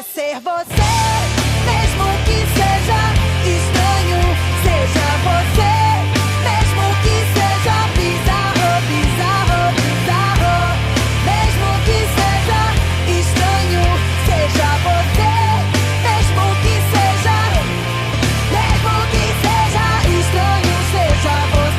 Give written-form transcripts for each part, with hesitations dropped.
é ser você, mesmo que seja estranho. Seja você, mesmo que seja bizarro, bizarro, bizarro. Mesmo que seja estranho. Seja você, mesmo que seja estranho. Seja você.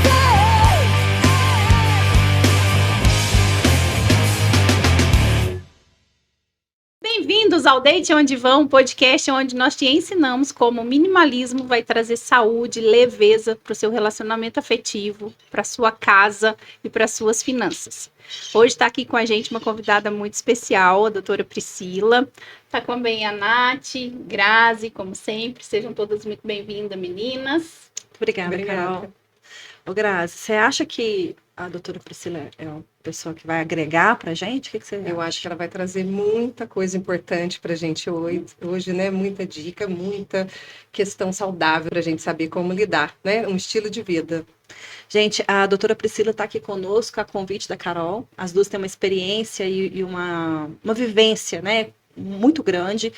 Bem-vindos ao Deite Onde Vão, um podcast onde nós te ensinamos como o minimalismo vai trazer saúde, leveza para o seu relacionamento afetivo, para sua casa e para suas finanças. Hoje está aqui com a gente uma convidada muito especial, a doutora Priscila. Está também a Nath, Grazi, como sempre. Sejam todas muito bem-vindas, meninas. Obrigada, Carol. Ô, Grazi, você acha que a doutora Priscila é uma pessoa que vai agregar pra gente? O que você acha? Eu acho que ela vai trazer muita coisa importante pra gente hoje, né? Muita dica, muita questão saudável pra gente saber como lidar, né? Um estilo de vida. Gente, a doutora Priscila está aqui conosco a convite da Carol. As duas têm uma experiência e uma vivência, né, muito grande.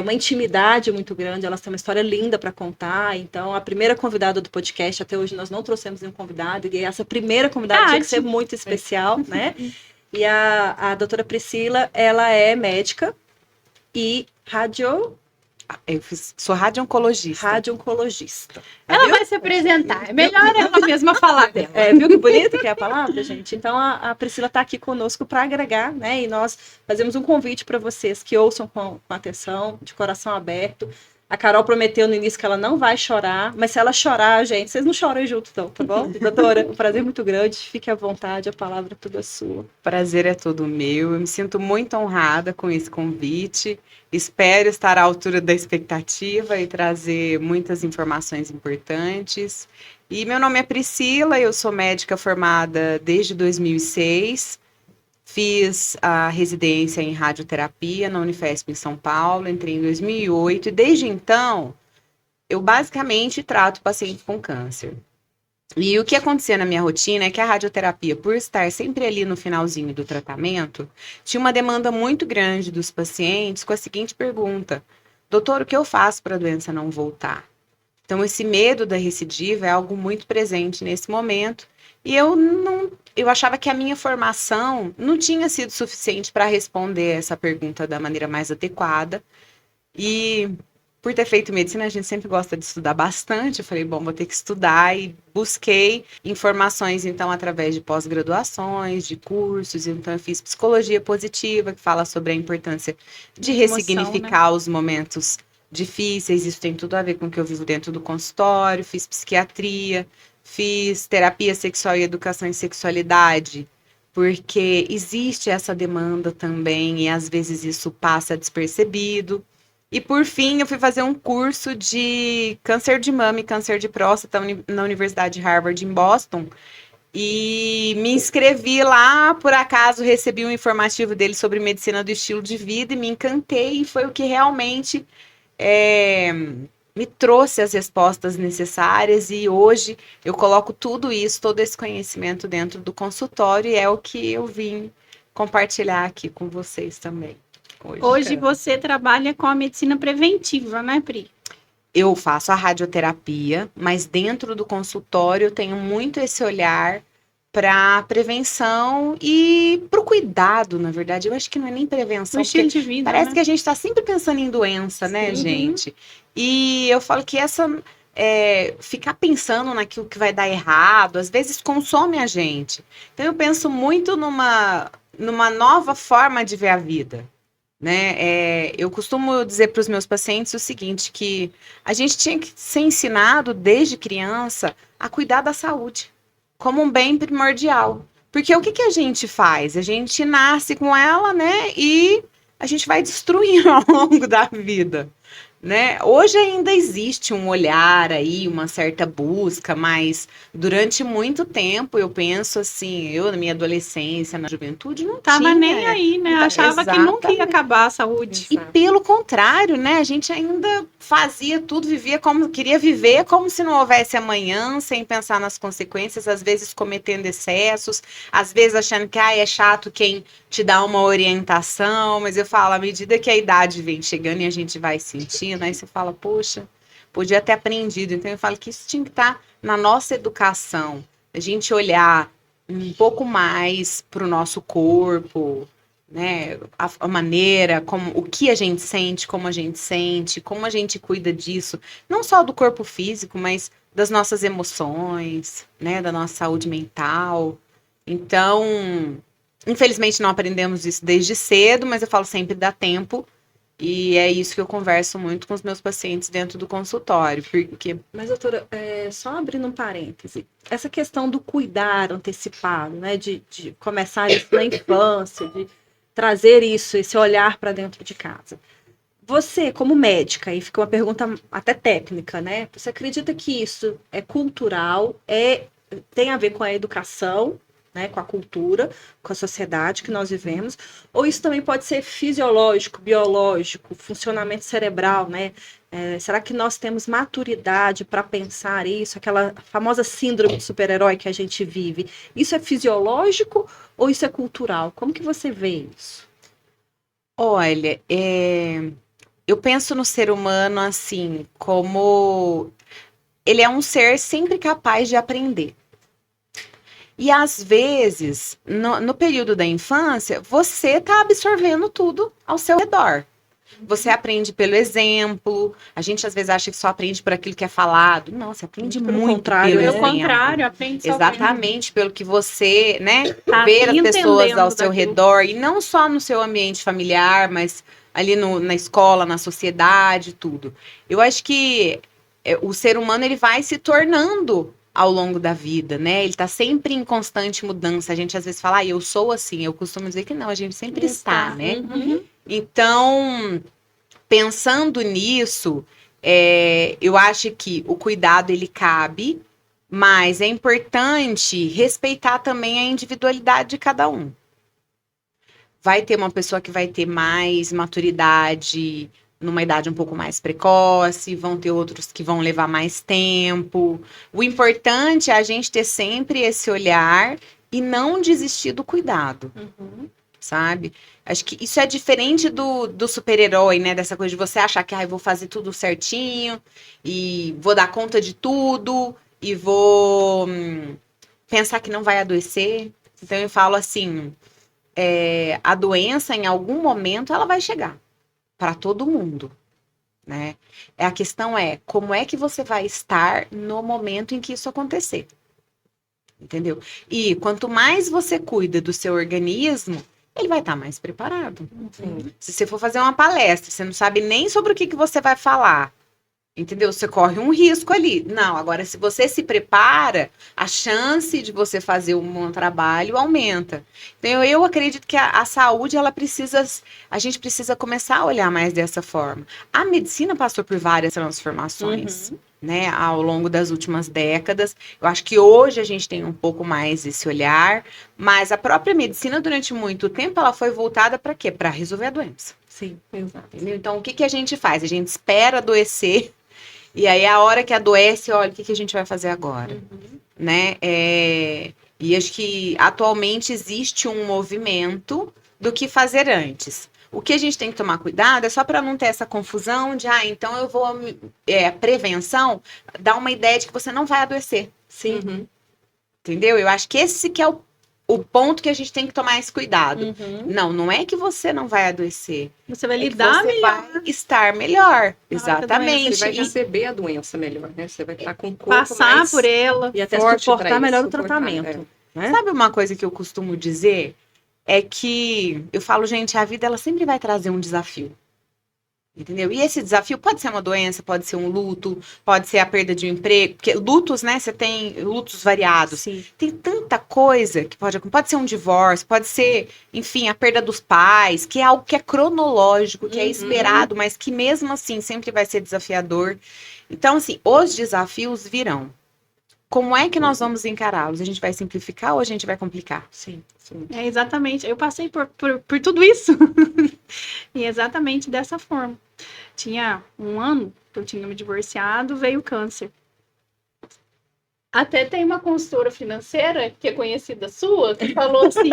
Uma intimidade muito grande, elas têm uma história linda para contar. Então, a primeira convidada do podcast, até hoje nós não trouxemos nenhum convidado, e essa primeira convidada tinha que ser muito especial, né? E a doutora Priscila, ela é médica e sou radio-oncologista. radio-oncologista. Ela vai se apresentar, é melhor ela mesma falar dela. Viu que bonito que é a palavra, gente? Então, a Priscila está aqui conosco para agregar, né? E nós fazemos um convite para vocês que ouçam com atenção, de coração aberto. A Carol prometeu no início que ela não vai chorar, mas se ela chorar, gente, vocês não choram junto, então, tá bom? Doutora, um prazer muito grande, fique à vontade, a palavra é toda sua. Prazer é todo meu, eu me sinto muito honrada com esse convite, espero estar à altura da expectativa e trazer muitas informações importantes. E meu nome é Priscila, eu sou médica formada desde 2006, fiz a residência em radioterapia na Unifesp em São Paulo, entrei em 2008 e desde então eu basicamente trato pacientes com câncer. E o que acontecia na minha rotina é que a radioterapia, por estar sempre ali no finalzinho do tratamento, tinha uma demanda muito grande dos pacientes com a seguinte pergunta: doutor, o que eu faço para a doença não voltar? Então esse medo da recidiva é algo muito presente nesse momento. E eu achava que a minha formação não tinha sido suficiente para responder essa pergunta da maneira mais adequada. E por ter feito medicina, a gente sempre gosta de estudar bastante. Eu falei, bom, vou ter que estudar e busquei informações, então, através de pós-graduações, de cursos. Então, eu fiz psicologia positiva, que fala sobre a importância de ressignificar, né, os momentos difíceis. Isso tem tudo a ver com o que eu vivo dentro do consultório. Fiz psiquiatria. Fiz terapia sexual e educação em sexualidade, porque existe essa demanda também e às vezes isso passa despercebido. E por fim, eu fui fazer um curso de câncer de mama e câncer de próstata na Universidade de Harvard, em Boston. E me inscrevi lá, por acaso recebi um informativo dele sobre medicina do estilo de vida e me encantei. E foi o que realmente me trouxe as respostas necessárias e hoje eu coloco tudo isso, todo esse conhecimento dentro do consultório e é o que eu vim compartilhar aqui com vocês também. Hoje você trabalha com a medicina preventiva, né, Pri? Eu faço a radioterapia, mas dentro do consultório eu tenho muito esse olhar para prevenção e para o cuidado, na verdade. Eu acho que não é nem prevenção. O estilo de vida, parece, né, que a gente está sempre pensando em doença, né, gente? E eu falo que ficar pensando naquilo que vai dar errado, às vezes consome a gente. Então eu penso muito numa nova forma de ver a vida, né? Eu costumo dizer para os meus pacientes o seguinte, que a gente tinha que ser ensinado desde criança a cuidar da saúde como um bem primordial. Porque o que a gente faz? A gente nasce com ela, né? E a gente vai destruindo ao longo da vida. né? Hoje ainda existe um olhar aí, uma certa busca, mas durante muito tempo eu penso assim, eu na minha adolescência, na juventude, não Tava tinha. nem aí, né? Achava que nunca ia acabar a saúde. E pelo contrário, né? A gente ainda fazia tudo, vivia como queria viver, como se não houvesse amanhã, sem pensar nas consequências, às vezes cometendo excessos, às vezes achando que é chato quem te dá uma orientação, mas eu falo, à medida que a idade vem chegando e a gente vai sentindo, aí você fala, poxa, podia ter aprendido. Então eu falo que isso tinha que estar na nossa educação, a gente olhar um pouco mais para o nosso corpo, né, a maneira, como, o que a gente sente, como a gente cuida disso, não só do corpo físico, mas das nossas emoções, né, da nossa saúde mental. Então, infelizmente não aprendemos isso desde cedo, mas eu falo sempre dá tempo, e é isso que eu converso muito com os meus pacientes dentro do consultório, porque... Mas, doutora, só abrindo um parêntese, essa questão do cuidar antecipado, né, de começar isso na infância, de trazer isso, esse olhar para dentro de casa. Você, como médica, e fica uma pergunta até técnica, né? Você acredita que isso é cultural, tem a ver com a educação, né, com a cultura, com a sociedade que nós vivemos, ou isso também pode ser fisiológico, biológico, funcionamento cerebral, né? Será que nós temos maturidade para pensar isso, aquela famosa síndrome do super-herói que a gente vive? Isso é fisiológico ou isso é cultural? Como que você vê isso? Olha, eu penso no ser humano assim, como ele é um ser sempre capaz de aprender. E às vezes, no período da infância, você está absorvendo tudo ao seu redor. Você aprende pelo exemplo. A gente às vezes acha que só aprende por aquilo que é falado. Não, você aprende muito pelo Pelo exemplo. contrário, aprende só Exatamente, pelo que você, né, Tá ver as pessoas entendendo ao seu daquilo. redor. E não só no seu ambiente familiar, mas ali na escola, na sociedade, tudo. Eu acho que o ser humano ele vai se tornando ao longo da vida, né? Ele tá sempre em constante mudança. A gente às vezes fala, eu sou assim. Eu costumo dizer que não, a gente sempre está, né? Uhum. Então, pensando nisso, eu acho que o cuidado ele cabe, mas é importante respeitar também a individualidade de cada um. Vai ter uma pessoa que vai ter mais maturidade numa idade um pouco mais precoce, vão ter outros que vão levar mais tempo. O importante é a gente ter sempre esse olhar e não desistir do cuidado. Sabe? Acho que isso é diferente do super-herói, né? Dessa coisa de você achar que eu vou fazer tudo certinho e vou dar conta de tudo e vou pensar que não vai adoecer. Então eu falo assim, a doença em algum momento ela vai chegar para todo mundo, né? A questão é como é que você vai estar no momento em que isso acontecer. Entendeu? E quanto mais você cuida do seu organismo, ele vai estar mais preparado. Se você for fazer uma palestra, você não sabe nem sobre o que você vai falar, entendeu? Você corre um risco ali. Não, agora se você se prepara, a chance de você fazer um bom trabalho aumenta. Então eu acredito que a saúde, a gente precisa começar a olhar mais dessa forma. A medicina passou por várias transformações. Né, ao longo das últimas décadas. Eu acho que hoje a gente tem um pouco mais esse olhar, mas a própria medicina, durante muito tempo, ela foi voltada para quê? Para resolver a doença. Sim, exato. Entendeu? Então, o que a gente faz? A gente espera adoecer, e aí a hora que adoece, olha, o que a gente vai fazer agora? Né? E acho que atualmente existe um movimento do que fazer antes. O que a gente tem que tomar cuidado é só para não ter essa confusão de, então eu vou... prevenção dá uma ideia de que você não vai adoecer. Sim. Entendeu? Eu acho que esse que é o ponto que a gente tem que tomar esse cuidado. Não é que você não vai adoecer. Você vai É que lidar você melhor. vai estar melhor. Você Exatamente. Você vai receber a doença melhor, né? Você vai estar com o corpo Passar mais por ela. E até forte suportar pra melhor isso, o tratamento. Né? Sabe uma coisa que eu costumo dizer? É que eu falo, gente, a vida ela sempre vai trazer um desafio. Entendeu? E esse desafio pode ser uma doença, pode ser um luto, pode ser a perda de um emprego, porque lutos, né, você tem lutos variados. Sim. Tem tanta coisa que pode ser um divórcio, pode ser, enfim, a perda dos pais, que é algo que é cronológico, que é esperado, mas que mesmo assim sempre vai ser desafiador. Então, assim, os desafios virão. Como é que nós vamos encará-los? A gente vai simplificar ou a gente vai complicar? Sim. É exatamente. Eu passei por tudo isso. E exatamente dessa forma. Tinha um ano que eu tinha me divorciado, veio o câncer. Até tem uma consultora financeira, que é conhecida sua, que falou assim,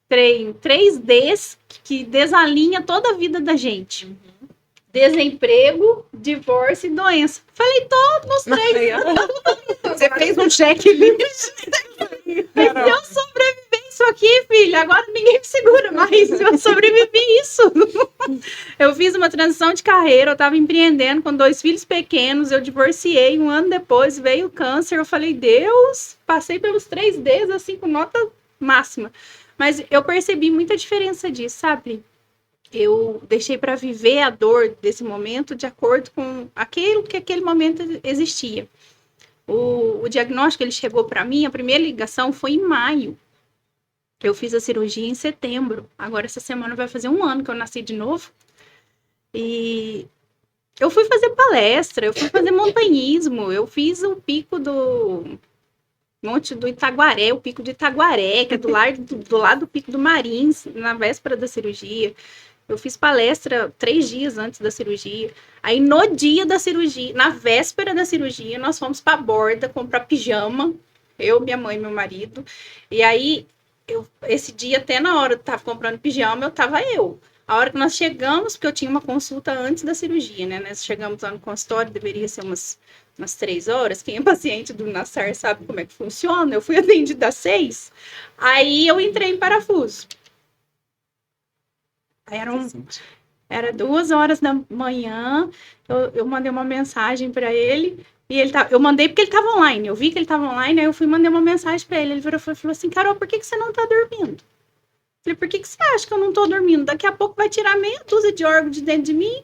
tem 3Ds que desalinha toda a vida da gente. Desemprego, divórcio e doença. Falei todos os 3. Você fez um checklist. Se eu sobreviver isso aqui, filha, agora ninguém me segura mais. Eu sobrevivi isso. Eu fiz uma transição de carreira, eu estava empreendendo com 2 filhos pequenos, eu divorciei, um ano depois veio o câncer. Eu falei, Deus, passei pelos 3Ds, assim, com nota máxima. Mas eu percebi muita diferença disso, sabe? Eu deixei para viver a dor desse momento de acordo com aquilo que aquele momento existia. O diagnóstico ele chegou para mim, a primeira ligação foi em maio. Eu fiz a cirurgia em setembro. Agora, essa semana vai fazer 1 ano que eu nasci de novo. E eu fui fazer palestra, eu fui fazer montanhismo, eu fiz o pico do Monte do Itaguaré, o pico de Itaguaré, que é do lado do Pico do Marins, na véspera da cirurgia. Eu fiz palestra 3 dias antes da cirurgia. Aí, no dia da cirurgia, na véspera da cirurgia, nós fomos para a Borda comprar pijama. Eu, minha mãe e meu marido. E aí, esse dia, até na hora que eu tava comprando pijama, A hora que nós chegamos, porque eu tinha uma consulta antes da cirurgia, né? Nós chegamos lá no consultório, deveria ser umas 3 horas. Quem é paciente do Nassar sabe como é que funciona. Eu fui atendida às 6. Aí, eu entrei em parafuso. Aí era 2 horas da manhã, eu mandei uma mensagem para ele, e eu mandei porque ele estava online, eu vi que ele estava online, aí eu fui e mandei uma mensagem para ele, ele virou e falou assim, Carol, por que você não tá dormindo? Eu falei, por que você acha que eu não tô dormindo? Daqui a pouco vai tirar meia dúzia de órgão de dentro de mim.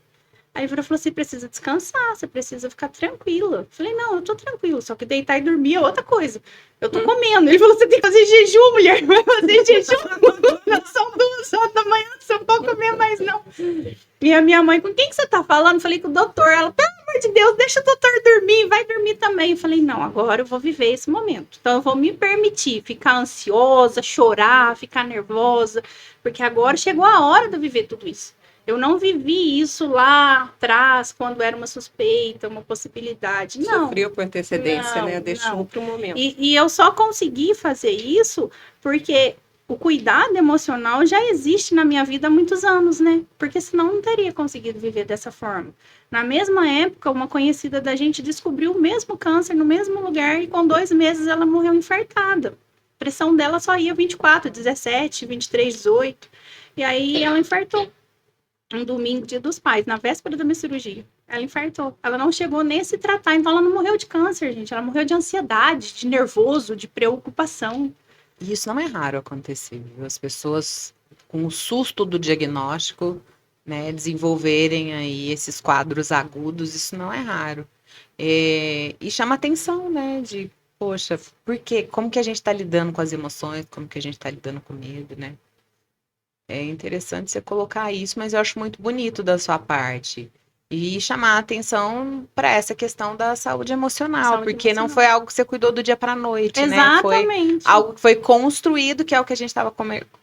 Aí ele virou e falou, você precisa descansar, você precisa ficar tranquila. Eu falei, não, eu tô tranquila, só que deitar e dormir é outra coisa. Eu tô comendo. Ele falou, você tem que fazer jejum, mulher, vai fazer jejum. São 2 horas da manhã, você não pode comer mais, não. E a minha mãe, com quem que você tá falando? Eu falei, com o doutor. Ela, pelo amor de Deus, deixa o doutor dormir, vai dormir também. Eu falei, não, agora eu vou viver esse momento. Então eu vou me permitir ficar ansiosa, chorar, ficar nervosa, porque agora chegou a hora de eu viver tudo isso. Eu não vivi isso lá atrás, quando era uma suspeita, uma possibilidade. Não. Sofreu por antecedência, Não, né? Deixou para o momento. E eu só consegui fazer isso porque o cuidado emocional já existe na minha vida há muitos anos, né? Porque senão eu não teria conseguido viver dessa forma. Na mesma época, uma conhecida da gente descobriu o mesmo câncer no mesmo lugar e com 2 meses ela morreu infartada. A pressão dela só ia 24, 17, 23, 18. E aí ela infartou. Um domingo, dia dos pais, na véspera da minha cirurgia. Ela infartou. Ela não chegou nem a se tratar, então ela não morreu de câncer, gente. Ela morreu de ansiedade, de nervoso, de preocupação. E isso não é raro acontecer, viu? As pessoas, com o susto do diagnóstico, né, desenvolverem aí esses quadros agudos, isso não é raro. E chama atenção, né, de, poxa, por quê? Como que a gente está lidando com as emoções, como que a gente está lidando com o medo, né? É interessante você colocar isso, mas eu acho muito bonito da sua parte. E chamar a atenção para essa questão da saúde emocional, porque não foi algo que você cuidou do dia para a noite, Exatamente. né? Foi algo que foi construído, que é o que a gente estava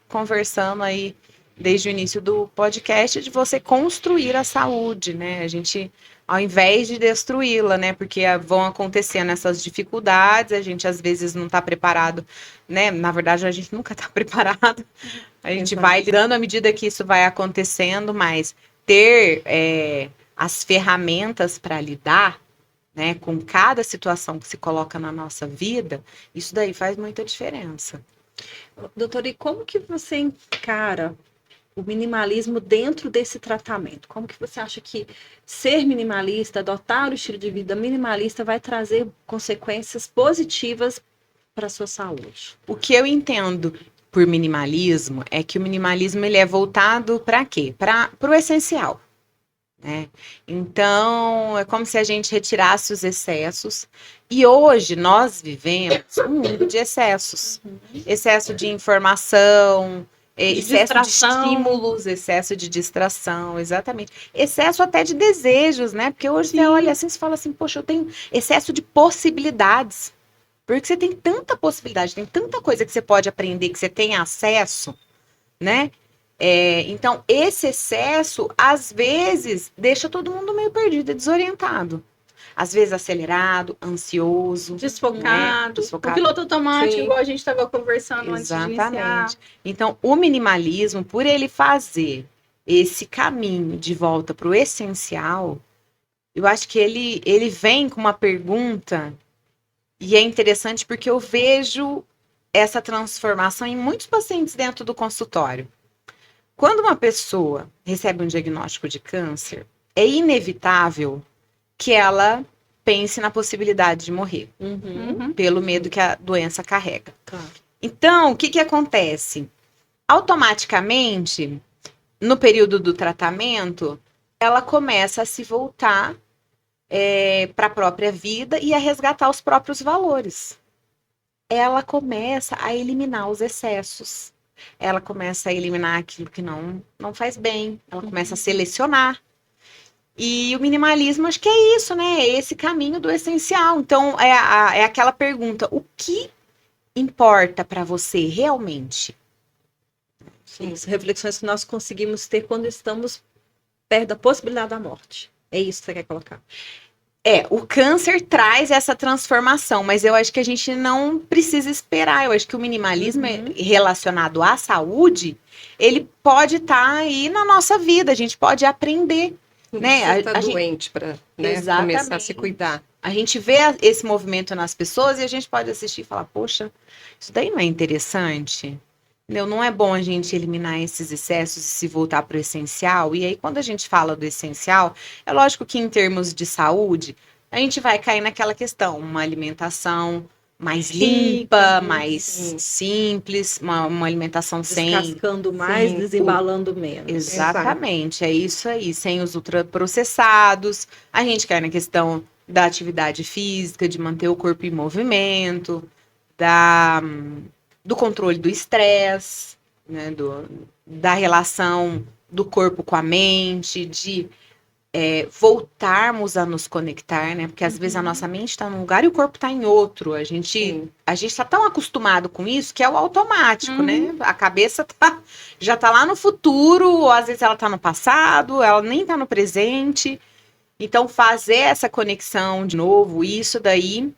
conversando aí desde o início do podcast, de você construir a saúde, né? A gente, ao invés de destruí-la, né? Porque vão acontecendo essas dificuldades, a gente às vezes não está preparado, né? Na verdade, a gente nunca está preparado. A gente vai lidando à medida que isso vai acontecendo, mas ter as ferramentas para lidar, né, com cada situação que se coloca na nossa vida, isso daí faz muita diferença. Doutora, e como que você encara o minimalismo dentro desse tratamento? Como que você acha que ser minimalista, adotar o estilo de vida minimalista vai trazer consequências positivas para a sua saúde? O que eu entendo por minimalismo é que o minimalismo ele é voltado para quê? Para o essencial. né? Então, é como se a gente retirasse os excessos. E hoje nós vivemos um mundo de excessos. Excesso de informação, excesso distração. de estímulos, excesso de distração, exatamente. Excesso até de desejos, né? Porque hoje você olha assim e fala assim, poxa, eu tenho excesso de possibilidades. Porque você tem tanta possibilidade, tem tanta coisa que você pode aprender, que você tem acesso, né? Então, esse excesso, às vezes, deixa todo mundo meio perdido, desorientado. Às vezes acelerado, ansioso. Desfocado. Desfocado. O piloto automático, Sim. igual a gente estava conversando antes de iniciar. Exatamente. Então, o minimalismo, por ele fazer esse caminho de volta para o essencial, eu acho que ele vem com uma pergunta, e é interessante porque eu vejo essa transformação em muitos pacientes dentro do consultório. Quando uma pessoa recebe um diagnóstico de câncer, é inevitável que ela pense na possibilidade de morrer, Uhum. pelo medo que a doença carrega. Claro. Então, o que acontece? Automaticamente, no período do tratamento, ela começa a se voltar para a própria vida e a resgatar os próprios valores. Ela começa a eliminar os excessos. Ela começa a eliminar aquilo que não faz bem. Ela começa a selecionar. E o minimalismo, acho que é isso, né? É esse caminho do essencial. Então, é aquela pergunta: o que importa para você realmente? Sim, são reflexões que nós conseguimos ter quando estamos perto da possibilidade da morte. É isso que você quer colocar. O câncer traz essa transformação, mas eu acho que a gente não precisa esperar. Eu acho que o minimalismo relacionado à saúde, ele pode estar aí na nossa vida, a gente pode aprender. Não Né? precisa estar A gente- doente para Exatamente. começar a se cuidar. A gente vê esse movimento nas pessoas e a gente pode assistir e falar, poxa, isso daí não é interessante? Entendeu? Não é bom a gente eliminar esses excessos e se voltar para o essencial. E aí, quando a gente fala do essencial, é lógico que em termos de saúde, a gente vai cair naquela questão, uma alimentação mais limpa, mais simples, uma alimentação sem... Descascando mais, sim, desembalando menos. Exatamente, é isso aí, sem os ultraprocessados. A gente cai na questão da atividade física, de manter o corpo em movimento, do controle do estresse, né, da relação do corpo com a mente, de voltarmos a nos conectar, né? Porque às vezes a nossa mente está num lugar e o corpo está em outro. A gente está tão acostumado com isso que é o automático, né? A cabeça já tá lá no futuro, ou às vezes ela tá no passado, ela nem tá no presente. Então, fazer essa conexão de novo, isso daí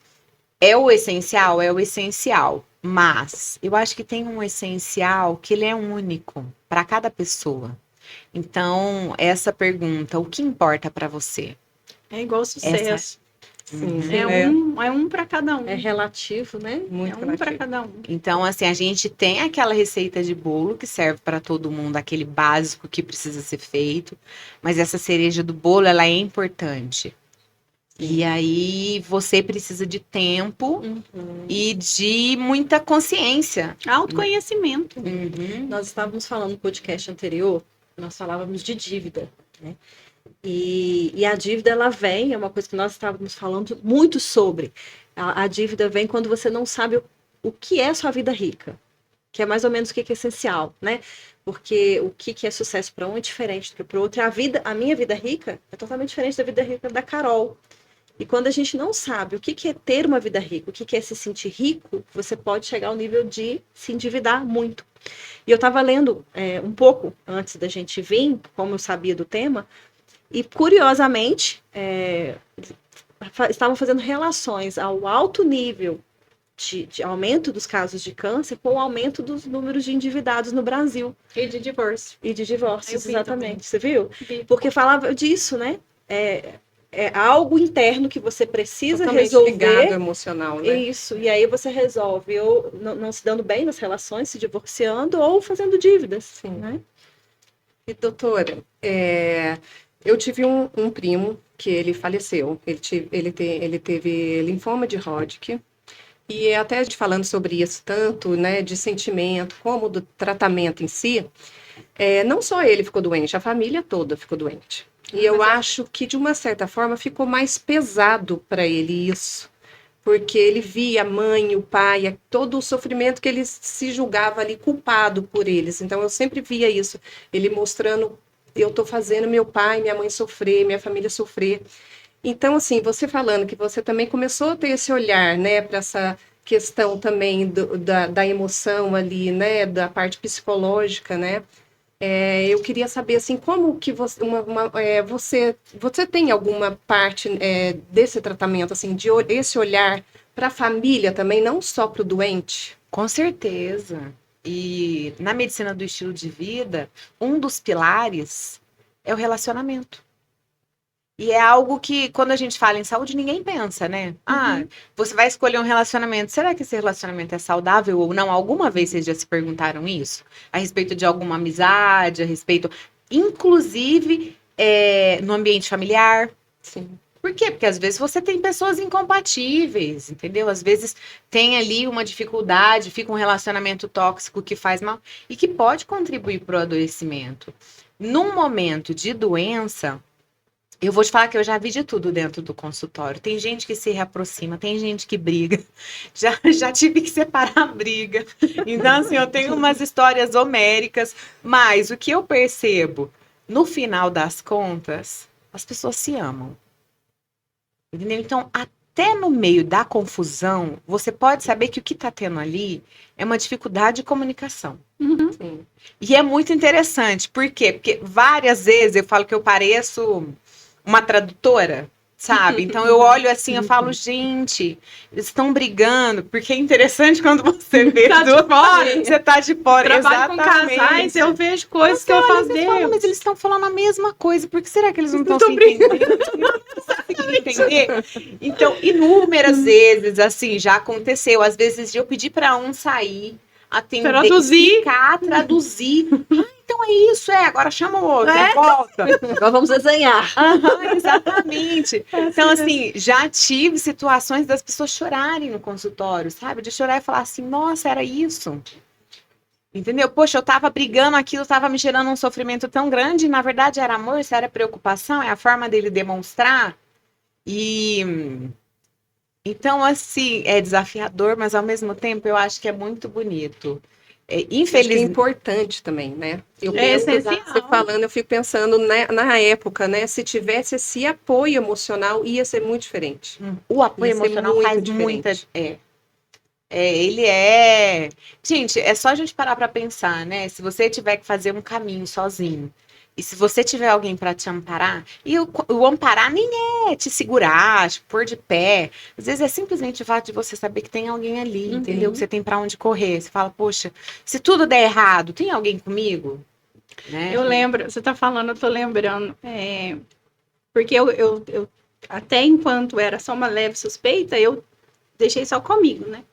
é o essencial, é o essencial. Mas eu acho que tem um essencial que ele é único para cada pessoa. Então, essa pergunta, o que importa para você? É igual sucesso. Sim, É um para cada um. É relativo, né? muito É um para relativo. cada um. Então, assim, a gente tem aquela receita de bolo que serve para todo mundo, aquele básico que precisa ser feito, mas essa cereja do bolo, ela é importante. E aí, você precisa de tempo e de muita consciência. Autoconhecimento. Nós estávamos falando no podcast anterior, nós falávamos de dívida, né? E a dívida, ela vem, é uma coisa que nós estávamos falando muito sobre. A dívida vem quando você não sabe o que é sua vida rica, que é mais ou menos o que é essencial, né? Porque o que é sucesso para um é diferente do que para o outro. A minha vida rica é totalmente diferente da vida rica da Carol. E quando a gente não sabe o que é ter uma vida rica, o que é se sentir rico, você pode chegar ao nível de se endividar muito. E eu estava lendo um pouco antes da gente vir, como eu sabia do tema, e curiosamente estavam fazendo relações ao alto nível de aumento dos casos de câncer com o aumento dos números de endividados no Brasil. E de divórcio. E de divórcios, Eu vi exatamente. também. Você viu? Vi. Porque falava disso, né? É algo interno que você precisa Totalmente resolver. ligado emocional, né? Isso, e aí você resolve ou não se dando bem nas relações, se divorciando ou fazendo dívidas. Sim. Né? E, doutora, eu tive um primo que ele faleceu. Ele teve linfoma de Hodgkin. E até a gente falando sobre isso, tanto né, de sentimento como do tratamento em si, não só ele ficou doente, a família toda ficou doente. E eu acho que, de uma certa forma, ficou mais pesado para ele isso. Porque ele via a mãe, o pai, todo o sofrimento que ele se julgava ali culpado por eles. Então, eu sempre via isso. Ele mostrando, eu estou fazendo meu pai, minha mãe sofrer, minha família sofrer. Então, assim, você falando que você também começou a ter esse olhar, né, para essa questão também da emoção ali, né, da parte psicológica, né? Eu queria saber, assim, como que você, você tem alguma parte desse tratamento, assim, esse olhar para a família também, não só para o doente? Com certeza. E na medicina do estilo de vida, um dos pilares é o relacionamento. E é algo que, quando a gente fala em saúde, ninguém pensa, né? Ah, você vai escolher um relacionamento. Será que esse relacionamento é saudável ou não? Alguma vez vocês já se perguntaram isso? A respeito de alguma amizade, a respeito... Inclusive, no ambiente familiar. Sim. Por quê? Porque às vezes você tem pessoas incompatíveis, entendeu? Às vezes tem ali uma dificuldade, fica um relacionamento tóxico que faz mal e que pode contribuir para o adoecimento. Num momento de doença... Eu vou te falar que eu já vi de tudo dentro do consultório. Tem gente que se reaproxima, tem gente que briga. Já tive que separar a briga. Então, assim, eu tenho umas histórias homéricas, mas o que eu percebo, no final das contas, as pessoas se amam. Entendeu? Então, até no meio da confusão, você pode saber que o que está tendo ali é uma dificuldade de comunicação. Sim. E é muito interessante. Por quê? Porque várias vezes eu falo que eu pareço uma tradutora, sabe? Então eu olho assim, eu falo, gente, eles estão brigando, porque é interessante quando você vê Tá de fora. você tá de fora, Trabalho com casais, eu vejo coisas que eu faço falo, mas eles estão falando a mesma coisa, por que será que eles não estão se brigando. entender? Então, inúmeras vezes, assim, já aconteceu, às vezes de eu pedir para um sair, atender, Traduzir. explicar, traduzir. Então é isso, agora chama o outro, volta. Agora vamos desenhar. Exatamente. Então, assim, já tive situações das pessoas chorarem no consultório, sabe? De chorar e falar assim, nossa, era isso. Entendeu? Poxa, eu tava brigando aquilo, tava me gerando um sofrimento tão grande, e na verdade era amor, isso era preocupação, é a forma dele demonstrar. E... Então, assim, é desafiador, mas ao mesmo tempo eu acho que é muito bonito. Infelizmente é importante também, né? Eu penso, essencial. você falando, eu fico pensando na época, né? Se tivesse esse apoio emocional, ia ser muito diferente. O apoio Ia ser emocional muito faz diferente. muita... ele é... Gente, é só a gente parar pra pensar, né? Se você tiver que fazer um caminho sozinho, e se você tiver alguém para te amparar, e o amparar nem é te segurar, te pôr de pé. Às vezes é simplesmente o fato de você saber que tem alguém ali, entendeu? Que você tem para onde correr. Você fala, poxa, se tudo der errado, tem alguém comigo? Né? Eu lembro, você tá falando, eu tô lembrando. Porque eu até enquanto era só uma leve suspeita, eu deixei só comigo, né?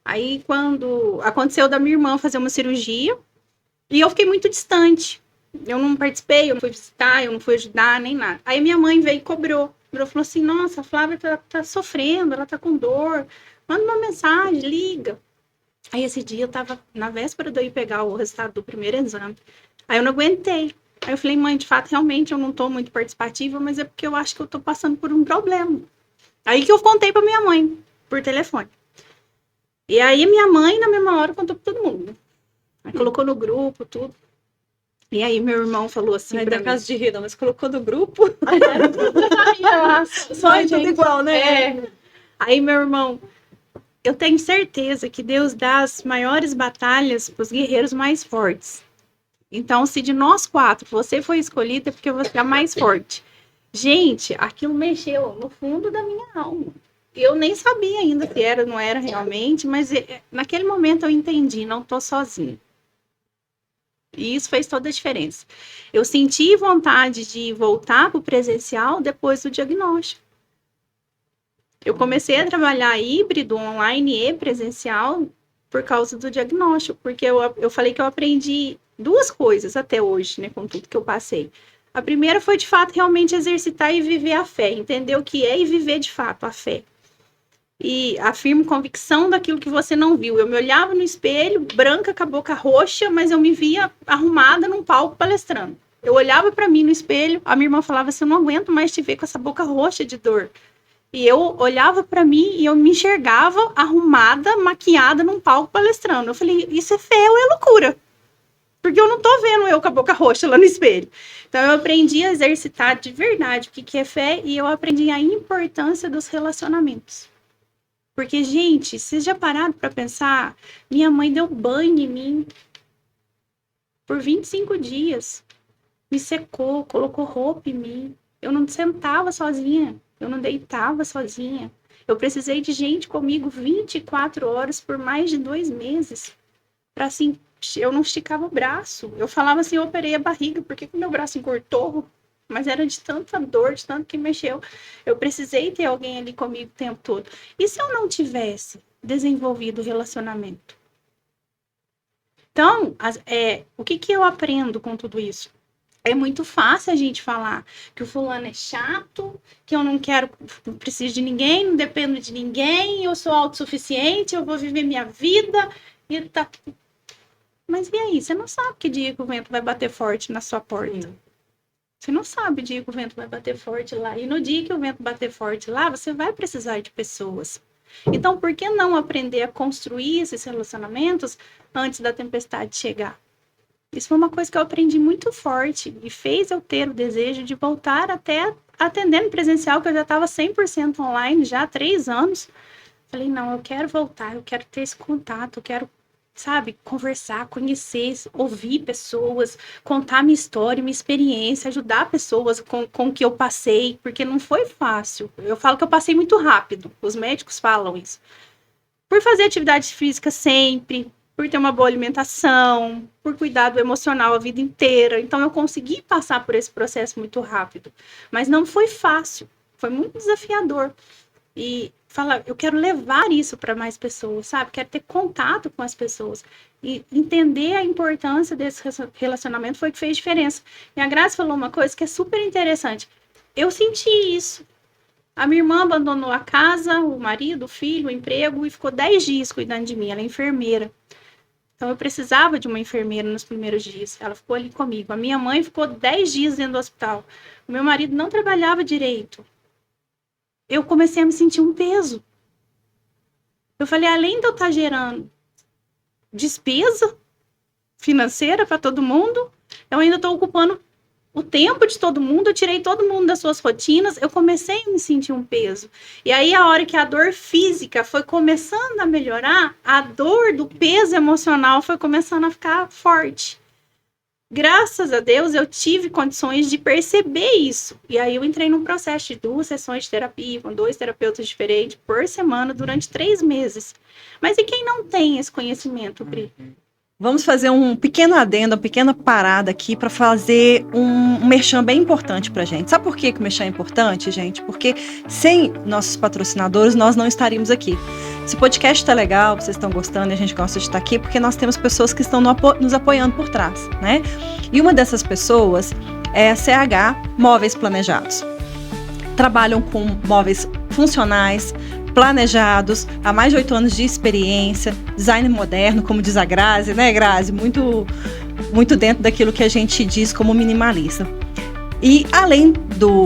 Aí quando aconteceu da minha irmã fazer uma cirurgia, e eu fiquei muito distante. Eu não participei, eu não fui visitar, eu não fui ajudar, nem nada. Aí minha mãe veio e cobrou. Falou assim, nossa, a Flávia tá sofrendo, ela tá com dor. Manda uma mensagem, liga. Aí esse dia eu tava na véspera de eu ir pegar o resultado do primeiro exame. Aí eu não aguentei. Aí eu falei, mãe, de fato, realmente eu não tô muito participativa, mas é porque eu acho que eu tô passando por um problema. Aí que eu contei pra minha mãe, por telefone. E aí minha mãe, na mesma hora, contou pra todo mundo. Aí colocou no grupo, tudo. E aí meu irmão falou assim Não é pra da mim. casa de rir, não, mas colocou no grupo. Só Tudo igual, né? Aí meu irmão, eu tenho certeza que Deus dá as maiores batalhas para os guerreiros mais fortes. Então, se de nós 4 você foi escolhida, é porque você é a mais forte. Gente, aquilo mexeu no fundo da minha alma. Eu nem sabia ainda se era ou não era realmente, mas naquele momento eu entendi, não tô sozinha. E isso fez toda a diferença. Eu senti vontade de voltar para o presencial depois do diagnóstico. Eu comecei a trabalhar híbrido, online e presencial por causa do diagnóstico, porque eu falei que eu aprendi 2 coisas até hoje, né, com tudo que eu passei. A primeira foi, de fato, realmente exercitar e viver a fé, entender o que é e viver, de fato, a fé. E a firme convicção daquilo que você não viu. Eu me olhava no espelho, branca, com a boca roxa, mas eu me via arrumada num palco palestrando. Eu olhava pra mim no espelho, a minha irmã falava assim, eu não aguento mais te ver com essa boca roxa de dor. E eu olhava pra mim e eu me enxergava arrumada, maquiada num palco palestrando. Eu falei, isso é fé ou é loucura? Porque eu não tô vendo eu com a boca roxa lá no espelho. Então eu aprendi a exercitar de verdade o que é fé e eu aprendi a importância dos relacionamentos. Porque, gente, vocês já pararam pra pensar? Minha mãe deu banho em mim por 25 dias. Me secou, colocou roupa em mim. Eu não sentava sozinha, eu não deitava sozinha. Eu precisei de gente comigo 24 horas por mais de 2 meses. Para assim, eu não esticava o braço. Eu falava assim, eu operei a barriga, por que que meu braço encurtou? Mas era de tanta dor, de tanto que mexeu. Eu precisei ter alguém ali comigo o tempo todo. E se eu não tivesse desenvolvido o relacionamento? Então, o que eu aprendo com tudo isso? É muito fácil a gente falar que o fulano é chato, que eu não quero, não preciso de ninguém, não dependo de ninguém, eu sou autossuficiente, eu vou viver minha vida e tá. Mas e aí? Você não sabe que dia que o vento vai bater forte na sua porta. Você não sabe o dia que o vento vai bater forte lá. E no dia que o vento bater forte lá, você vai precisar de pessoas. Então, por que não aprender a construir esses relacionamentos antes da tempestade chegar? Isso foi uma coisa que eu aprendi muito forte e fez eu ter o desejo de voltar até atendendo presencial, que eu já estava 100% online já há 3 anos. Falei, não, eu quero voltar, eu quero ter esse contato, eu quero, sabe, conversar, conhecer, ouvir pessoas, contar minha história, minha experiência, ajudar pessoas com o que eu passei, porque não foi fácil. Eu falo que eu passei muito rápido, os médicos falam isso. Por fazer atividade física sempre, por ter uma boa alimentação, por cuidar do emocional a vida inteira. Então, eu consegui passar por esse processo muito rápido. Mas não foi fácil, foi muito desafiador. E eu quero levar isso para mais pessoas, sabe? Quero ter contato com as pessoas. E entender a importância desse relacionamento foi o que fez diferença. E a Graça falou uma coisa que é super interessante. Eu senti isso. A minha irmã abandonou a casa, o marido, o filho, o emprego e ficou 10 dias cuidando de mim. Ela é enfermeira. Então, eu precisava de uma enfermeira nos primeiros dias. Ela ficou ali comigo. A minha mãe ficou 10 dias dentro do hospital. O meu marido não trabalhava direito. Eu comecei a me sentir um peso. Eu falei, além de eu estar gerando despesa financeira para todo mundo, eu ainda estou ocupando o tempo de todo mundo, eu tirei todo mundo das suas rotinas, eu comecei a me sentir um peso. E aí, a hora que a dor física foi começando a melhorar, a dor do peso emocional foi começando a ficar forte. Graças a Deus, eu tive condições de perceber isso. E aí, eu entrei num processo de 2 sessões de terapia, com 2 terapeutas diferentes, por semana, durante 3 meses. Mas e quem não tem esse conhecimento, Pri? Vamos fazer um pequeno adendo, uma pequena parada aqui para fazer um merchan bem importante para a gente. Sabe por que o merchan é importante, gente? Porque sem nossos patrocinadores, nós não estaríamos aqui. Esse podcast está legal, vocês estão gostando e a gente gosta de estar aqui, porque nós temos pessoas que estão nos apoiando por trás, né? E uma dessas pessoas é a CH Móveis Planejados. Trabalham com móveis funcionais, planejados, há mais de 8 anos de experiência, design moderno, como diz a Grazi, né, Grazi? Muito, muito dentro daquilo que a gente diz como minimalista. E além do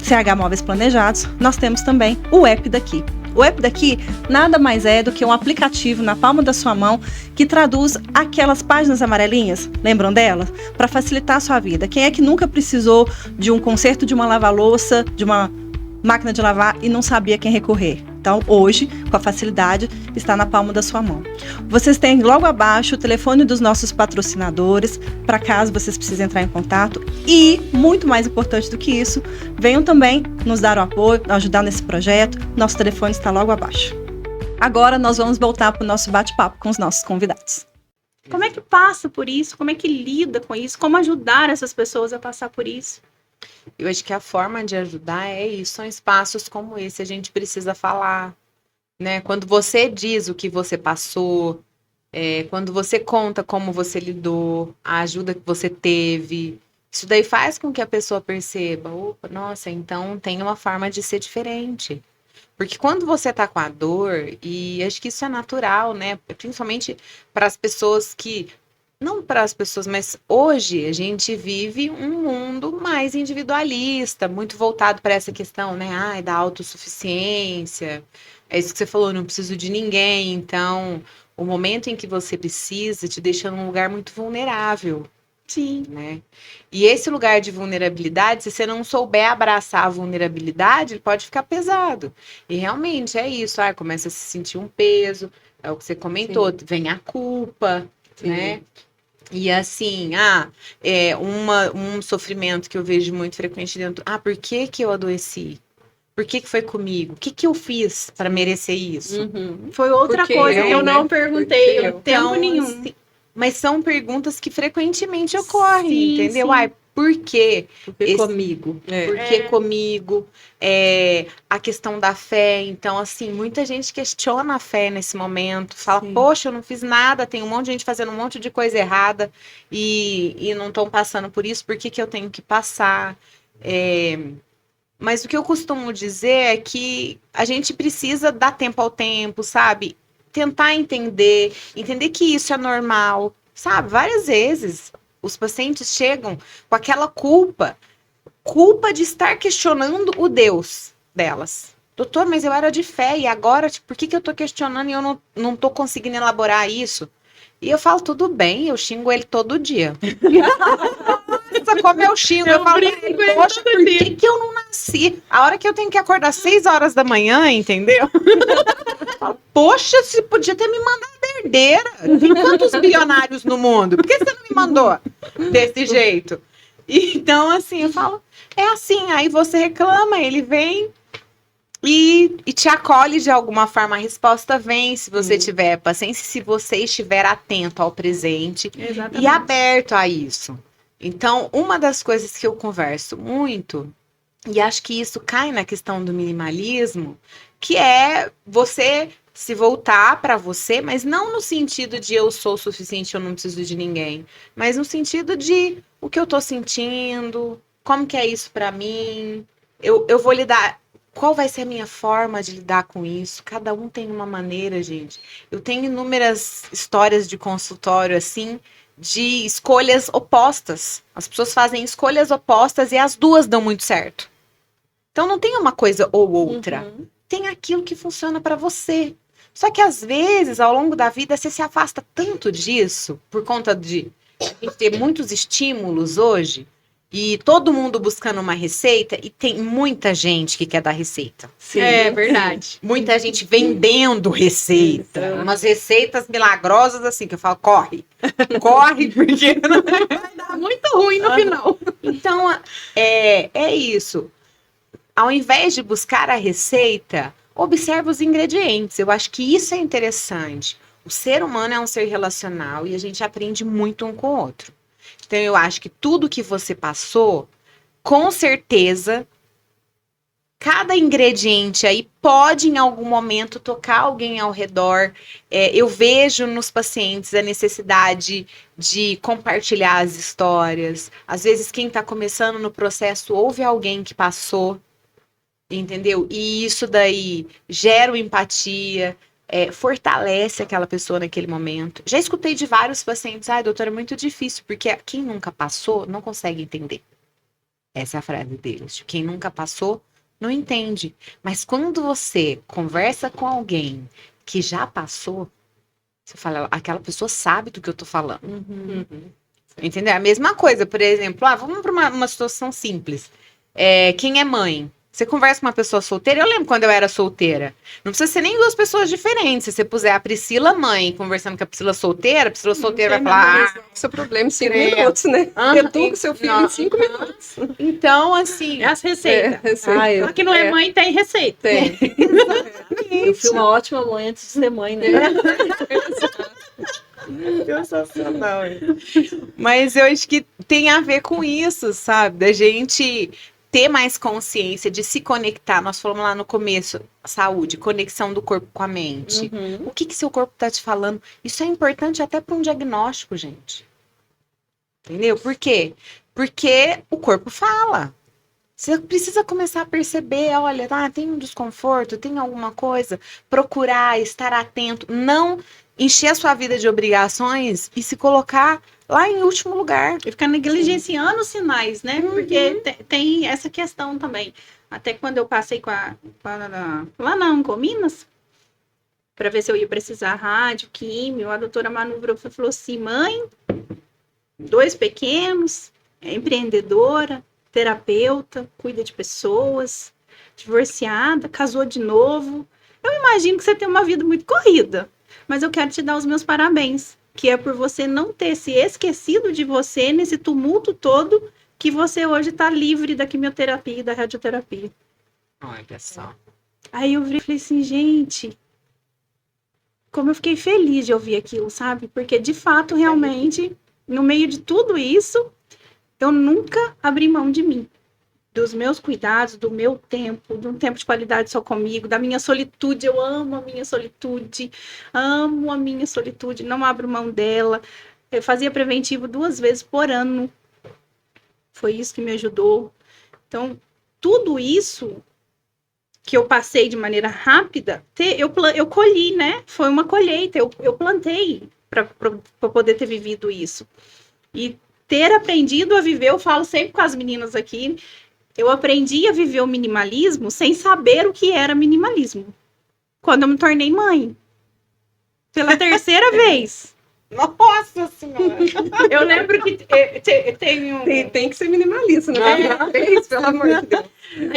CH Móveis Planejados, nós temos também o app daqui. O app daqui nada mais é do que um aplicativo na palma da sua mão que traduz aquelas páginas amarelinhas, lembram delas? Para facilitar a sua vida. Quem é que nunca precisou de um conserto de uma lava-louça, de uma máquina de lavar e não sabia quem recorrer? Então, hoje, com a facilidade, está na palma da sua mão. Vocês têm logo abaixo o telefone dos nossos patrocinadores, para caso vocês precisem entrar em contato. E, muito mais importante do que isso, venham também nos dar o apoio, ajudar nesse projeto. Nosso telefone está logo abaixo. Agora, nós vamos voltar para o nosso bate-papo com os nossos convidados. Como é que passa por isso? Como é que lida com isso? Como ajudar essas pessoas a passar por isso? Eu acho que a forma de ajudar é isso, são espaços como esse, a gente precisa falar, né? Quando você diz o que você passou, quando você conta como você lidou, a ajuda que você teve, isso daí faz com que a pessoa perceba, opa, nossa, então tem uma forma de ser diferente. Porque quando você tá com a dor, e acho que isso é natural, né? Principalmente para as pessoas que não para as pessoas, mas hoje a gente vive um mundo mais individualista, muito voltado para essa questão, né? Ai, da autossuficiência. É isso que você falou, não preciso de ninguém. Então, o momento em que você precisa te deixa num lugar muito vulnerável, Sim. né? E esse lugar de vulnerabilidade, se você não souber abraçar a vulnerabilidade, ele pode ficar pesado. E realmente é isso, começa a se sentir um peso, é o que você comentou, vem a culpa, Sim. né? E assim, um sofrimento que eu vejo muito frequente dentro, por que que eu adoeci? Por que que foi comigo? O que que eu fiz para merecer isso? Uhum. Foi outra Porque coisa eu, que eu né? não perguntei Porque em eu. tempo Então, nenhum. assim, mas são perguntas que frequentemente ocorrem, Sim, entendeu? sim. Por quê? Porque comigo. Por que comigo? A questão da fé. Então, assim, muita gente questiona a fé nesse momento. Fala, Sim. poxa, eu não fiz nada. Tem um monte de gente fazendo um monte de coisa errada e não estão passando por isso. Por que que eu tenho que passar? Mas o que eu costumo dizer é que a gente precisa dar tempo ao tempo, sabe? Tentar entender que isso é normal, sabe? Várias vezes os pacientes chegam com aquela culpa de estar questionando o Deus delas. Doutor, mas eu era de fé e agora, por que que eu tô questionando e eu não tô conseguindo elaborar isso? E eu falo, tudo bem, eu xingo ele todo dia. Nossa, como eu xingo, eu falo, poxa, por que que eu não nasci? A hora que eu tenho que acordar 6 horas da manhã, entendeu? Poxa, você podia ter me mandado herdeira. Tem quantos bilionários no mundo? Por que você não me mandou desse jeito? Então, assim, eu falo, é assim, aí você reclama, ele vem e te acolhe de alguma forma. A resposta vem se você tiver paciência, se você estiver atento ao presente e aberto a isso. Então, uma das coisas que eu converso muito, e acho que isso cai na questão do minimalismo, que é você se voltar para você, mas não no sentido de eu sou o suficiente, eu não preciso de ninguém, mas no sentido de o que eu tô sentindo, como que é isso para mim, eu vou lidar, qual vai ser a minha forma de lidar com isso? Cada um tem uma maneira, gente. Eu tenho inúmeras histórias de consultório, assim, de escolhas opostas. As pessoas fazem escolhas opostas e as duas dão muito certo. Então não tem uma coisa ou outra. Tem aquilo que funciona para você. Só que às vezes, ao longo da vida, você se afasta tanto disso, por conta de a gente ter muitos estímulos hoje, e todo mundo buscando uma receita, e tem muita gente que quer dar receita. Sim. É verdade. Muita gente vendendo receita. Isso. Umas receitas milagrosas assim, que eu falo, corre. Corre, porque não Vai dar muito ruim no final. Então, é isso. Ao invés de buscar a receita, observa os ingredientes. Eu acho que isso é interessante. O ser humano é um ser relacional e a gente aprende muito um com o outro. Então, eu acho que tudo que você passou, com certeza, cada ingrediente aí pode, em algum momento, tocar alguém ao redor. Eu vejo nos pacientes a necessidade de compartilhar as histórias. Às vezes, quem está começando no processo ouve alguém que passou, entendeu? E isso daí gera uma empatia, fortalece aquela pessoa naquele momento. Já escutei de vários pacientes, doutora, é muito difícil, porque quem nunca passou não consegue entender. Essa é a frase deles. Quem nunca passou não entende. Mas quando você conversa com alguém que já passou, você fala, aquela pessoa sabe do que eu tô falando. Entendeu? A mesma coisa, por exemplo, vamos para uma situação simples. Quem é mãe? Você conversa com uma pessoa solteira, eu lembro quando eu era solteira. Não precisa ser nem duas pessoas diferentes. Se você puser a Priscila mãe conversando com a Priscila solteira vai falar... Seu problema em 5 credo. minutos, né? Educa seu filho em 5 minutos. Então, assim... É as receitas. Receita. Só que não é mãe, tem receita. Tem. Eu fui uma ótima mãe antes de ser mãe, né? Sensacional. Mas eu acho que tem a ver com isso, sabe? Da gente ter mais consciência de se conectar. Nós falamos lá no começo, saúde, conexão do corpo com a mente. O que seu corpo tá te falando? Isso é importante até para um diagnóstico, gente. Entendeu? Por quê? Porque o corpo fala. Você precisa começar a perceber, olha, tem um desconforto, tem alguma coisa, procurar, estar atento, não encher a sua vida de obrigações e se colocar lá em último lugar. E ficar negligenciando os sinais, né? Porque tem essa questão também. Até quando eu passei lá na Oncominas, para ver se eu ia precisar rádio, químio, a doutora Manu falou assim, mãe, 2 pequenos, é empreendedora, terapeuta, cuida de pessoas, divorciada, casou de novo. Eu imagino que você tem uma vida muito corrida, mas eu quero te dar os meus parabéns, que é por você não ter se esquecido de você nesse tumulto todo, que você hoje está livre da quimioterapia e da radioterapia. Olha só. Aí eu falei assim, gente, como eu fiquei feliz de ouvir aquilo, sabe? Porque, de fato, realmente, no meio de tudo isso, eu nunca abri mão de mim. Dos meus cuidados, do meu tempo, de um tempo de qualidade só comigo, da minha solitude. Eu amo a minha solitude, não abro mão dela. Eu fazia preventivo 2 vezes por ano. Foi isso que me ajudou. Então, tudo isso que eu passei de maneira rápida, eu colhi, né? Foi uma colheita, eu plantei para poder ter vivido isso. E ter aprendido a viver, eu falo sempre com as meninas aqui, eu aprendi a viver o minimalismo sem saber o que era minimalismo. Quando eu me tornei mãe. Pela 3ª vez. Nossa Senhora! Eu lembro que tem um... Tem que ser minimalista, não é? Pelo amor de Deus.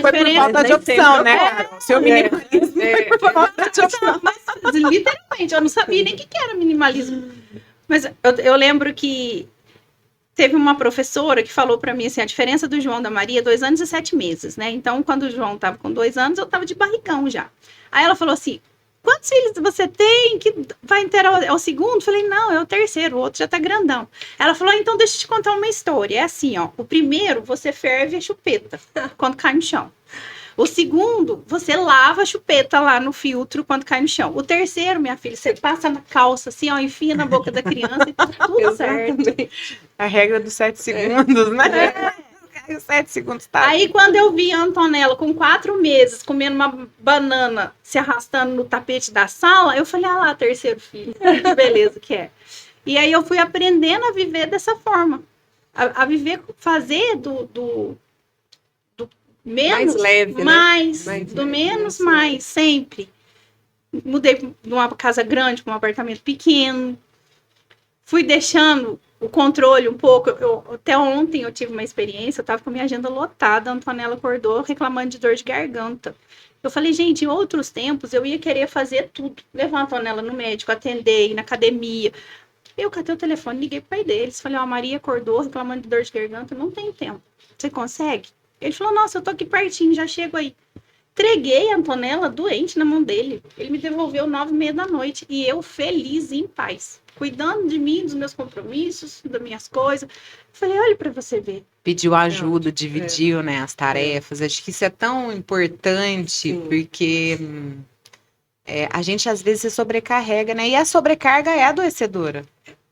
Foi por falta de opção, né? Seu minimalismo É. foi por falta de opção. Mas, literalmente, eu não sabia nem o que era minimalismo. Mas eu lembro que teve uma professora que falou para mim assim, a diferença do João e da Maria, 2 anos e 7 meses, né? Então, quando o João estava com 2 anos, eu estava de barrigão já. Aí ela falou assim, quantos filhos você tem que vai ter ao segundo? Falei, não, é o 3º, o outro já tá grandão. Ela falou, então deixa eu te contar uma história. É assim, ó, o primeiro você ferve a chupeta quando cai no chão. O segundo, você lava a chupeta lá no filtro quando cai no chão. O 3º, minha filha, você passa na calça, assim, ó, enfia na boca da criança e tá tudo certo. A regra dos 7 segundos, né? Os 7 segundos tá. Aí, quando eu vi a Antonella com 4 meses, comendo uma banana, se arrastando no tapete da sala, eu falei, ah lá, 3º filho, que beleza que é. E aí eu fui aprendendo a viver dessa forma. A viver, fazer do menos, Mais leve, né? mais, Mais do leve, menos, mais mais, sempre. Mudei de uma casa grande para um apartamento pequeno. Fui deixando o controle um pouco. Até ontem eu tive uma experiência, eu estava com a minha agenda lotada, a Antonella acordou reclamando de dor de garganta. Eu falei, gente, em outros tempos eu ia querer fazer tudo. Levar a Antonella no médico, atender, ir na academia. Eu catei o telefone, liguei pro pai deles. Falei, ó, a Maria acordou reclamando de dor de garganta, não tem tempo. Você consegue? Ele falou, nossa, eu tô aqui pertinho, já chego aí. Entreguei a Antonella doente na mão dele. Ele me devolveu 9h30 da noite. E eu feliz e em paz. Cuidando de mim, dos meus compromissos, das minhas coisas. Falei, olha pra você ver. Pediu ajuda, dividiu, né, as tarefas. Acho que isso é tão importante, Sim. porque a gente às vezes se sobrecarrega, né? E a sobrecarga é adoecedora,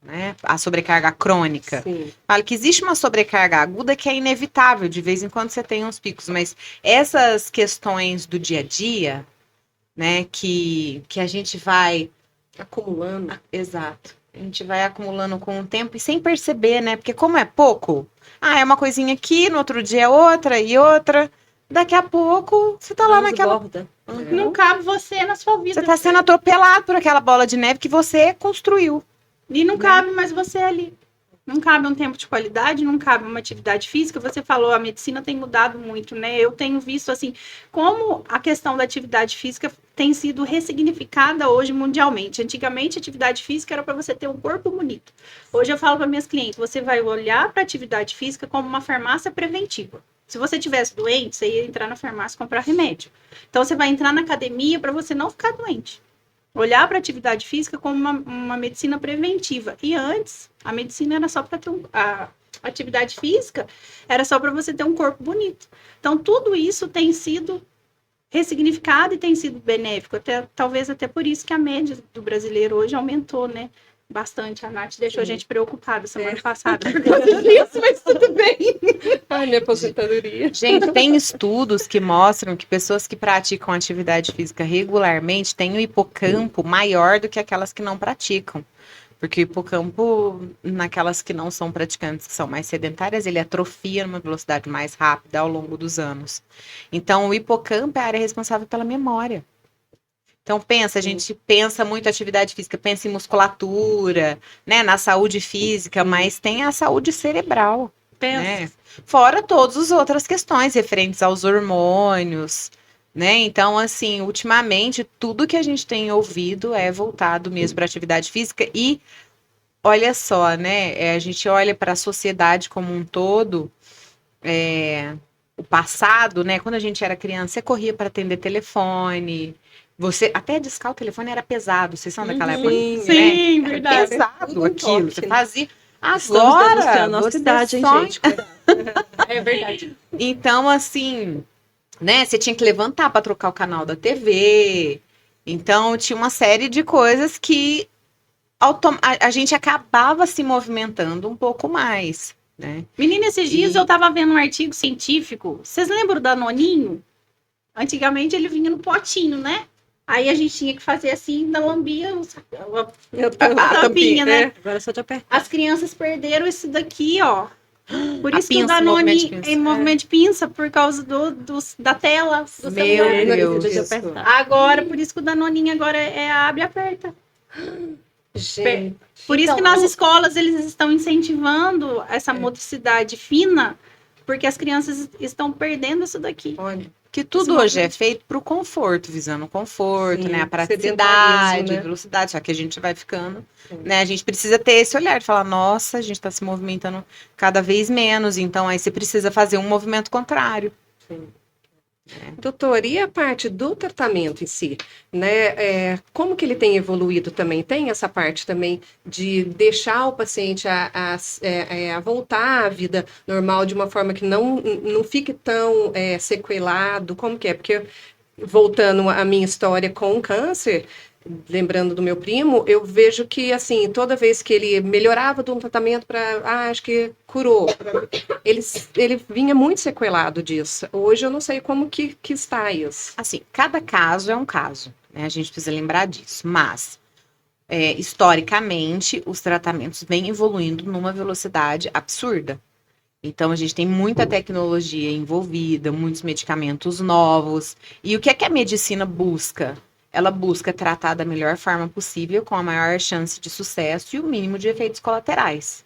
né? A sobrecarga crônica. Sim. Falo que existe uma sobrecarga aguda que é inevitável, de vez em quando você tem uns picos, mas essas questões do dia a dia, né, que a gente vai... Acumulando. Exato. A gente vai acumulando com o tempo e sem perceber, né? Porque como é pouco, é uma coisinha aqui, no outro dia é outra e outra. Daqui a pouco, você tá lá naquela... Transborda. Não cabe você na sua vida. Você tá sendo atropelado por aquela bola de neve que você construiu. E não cabe mais você ali. Não cabe um tempo de qualidade, não cabe uma atividade física. Você falou, a medicina tem mudado muito, né? Eu tenho visto, assim, como a questão da atividade física tem sido ressignificada hoje mundialmente. Antigamente, a atividade física era para você ter um corpo bonito. Hoje eu falo para minhas clientes, você vai olhar para a atividade física como uma farmácia preventiva. Se você tivesse doente, você ia entrar na farmácia e comprar remédio. Então, você vai entrar na academia para você não ficar doente. Olhar para a atividade física como uma medicina preventiva. E antes, a medicina era só para ter a atividade física era só para você ter um corpo bonito. Então, tudo isso tem sido ressignificado e tem sido benéfico. Talvez até por isso que a média do brasileiro hoje aumentou, né? Bastante. A Nath deixou a gente preocupada semana passada. Isso, mas tudo bem. Ai, minha aposentadoria. Gente, tem estudos que mostram que pessoas que praticam atividade física regularmente têm um hipocampo maior do que aquelas que não praticam. Porque o hipocampo, naquelas que não são praticantes, que são mais sedentárias, ele atrofia numa velocidade mais rápida ao longo dos anos. Então, o hipocampo é a área responsável pela memória. Então, a gente pensa muito em atividade física, pensa em musculatura, né, na saúde física, mas tem a saúde cerebral, né? Fora todas as outras questões referentes aos hormônios, né? Então, assim, ultimamente, tudo que a gente tem ouvido é voltado mesmo para atividade física e olha só, né? A gente olha para a sociedade como um todo, o passado, né? Quando a gente era criança, você corria para atender telefone, você até discar o telefone era pesado, vocês são daquela época? Sim, Era verdade. pesado Tudo um aquilo, toque, você né? fazia. Estamos Agora, denunciando a nossa você idade, hein, só... gente? Cuidado. É verdade. Então, assim, né? Você tinha que levantar para trocar o canal da TV. Então, tinha uma série de coisas que a gente acabava se movimentando um pouco mais, né? Menina, esses dias eu tava vendo um artigo científico. Vocês lembram da Noninho? Antigamente ele vinha no potinho, né? Aí a gente tinha que fazer assim, da lambia, a tampinha, né? Agora é só de apertar. As crianças perderam isso daqui, ó. Por A isso que o pinça, movimento de Danone pinça. em movimento de pinça, por causa da tela do Meu celular. Deus. De apertar. Agora, por isso que o Danoninho agora é abre e aperta. Gente, Por isso Então, que nas escolas eles estão incentivando essa motricidade fina, porque as crianças estão perdendo isso daqui. olha, Que tudo hoje é feito para o conforto, visando o conforto, Sim, né? A praticidade, sedentarismo, né? velocidade, só que a gente vai ficando, Sim. né? A gente precisa ter esse olhar de falar, nossa, a gente está se movimentando cada vez menos, então aí você precisa fazer um movimento contrário. Doutor, e a parte do tratamento em si, né? Como que ele tem evoluído também? Tem essa parte também de deixar o paciente a voltar à vida normal de uma forma que não fique tão sequelado? Como que é? Porque, voltando à minha história com o câncer, lembrando do meu primo, eu vejo que, assim, toda vez que ele melhorava de um tratamento para, acho que curou, ele vinha muito sequelado disso. Hoje eu não sei como que está isso. Assim, cada caso é um caso, né? A gente precisa lembrar disso, mas historicamente os tratamentos vêm evoluindo numa velocidade absurda. Então, a gente tem muita tecnologia envolvida, muitos medicamentos novos. E o que é que a medicina busca? Ela busca tratar da melhor forma possível, com a maior chance de sucesso e o mínimo de efeitos colaterais.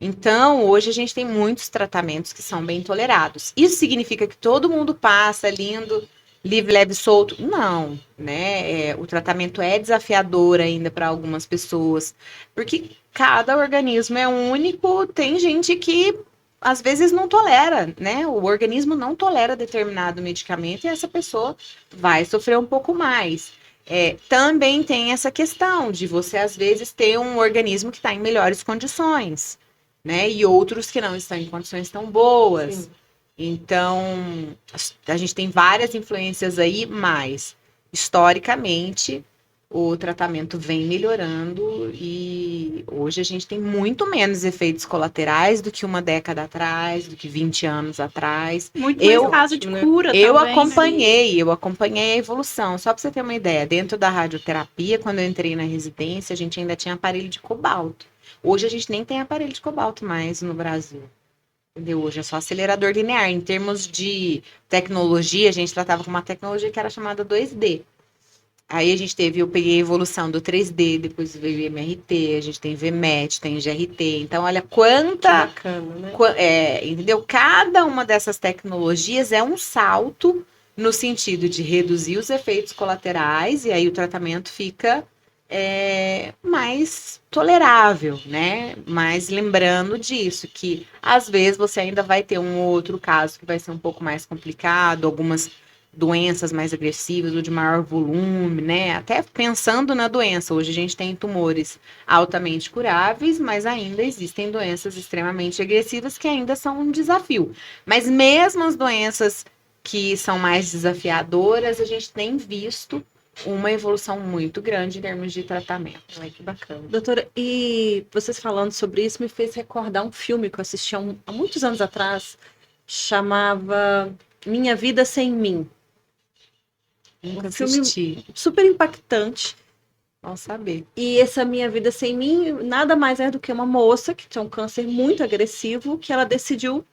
Então, hoje a gente tem muitos tratamentos que são bem tolerados. Isso significa que todo mundo passa lindo, livre, leve, solto? Não, né? O tratamento é desafiador ainda para algumas pessoas, porque cada organismo é único, tem gente que às vezes não tolera, né? O organismo não tolera determinado medicamento e essa pessoa vai sofrer um pouco mais. Também tem essa questão de você, às vezes, ter um organismo que está em melhores condições, né? E outros que não estão em condições tão boas. Sim. Então, a gente tem várias influências aí, mas, historicamente, o tratamento vem melhorando e hoje a gente tem muito menos efeitos colaterais do que uma década atrás, do que 20 anos atrás. Muito mais caso de cura Eu também, acompanhei a evolução. Só para você ter uma ideia, dentro da radioterapia, quando eu entrei na residência, a gente ainda tinha aparelho de cobalto. Hoje a gente nem tem aparelho de cobalto mais no Brasil. Entendeu? Hoje é só acelerador linear. Em termos de tecnologia, a gente tratava com uma tecnologia que era chamada 2D. Aí eu peguei a evolução do 3D, depois veio o MRT, a gente tem VMET, tem GRT. Então, olha Que quanta... bacana, né? entendeu? Cada uma dessas tecnologias é um salto no sentido de reduzir os efeitos colaterais e aí o tratamento fica mais tolerável, né? Mas lembrando disso, que às vezes você ainda vai ter um outro caso que vai ser um pouco mais complicado, algumas doenças mais agressivas ou de maior volume, né? Até pensando na doença, hoje a gente tem tumores altamente curáveis, mas ainda existem doenças extremamente agressivas que ainda são um desafio. Mas mesmo as doenças que são mais desafiadoras, a gente tem visto uma evolução muito grande em termos de tratamento. Ai, que bacana. Doutora, e vocês falando sobre isso me fez recordar um filme que eu assisti há muitos anos atrás, chamava Minha Vida Sem Mim. Nunca filme assisti. Super impactante. Bom saber. E essa Minha Vida Sem Mim nada mais é do que uma moça que tinha um câncer muito agressivo, que ela decidiu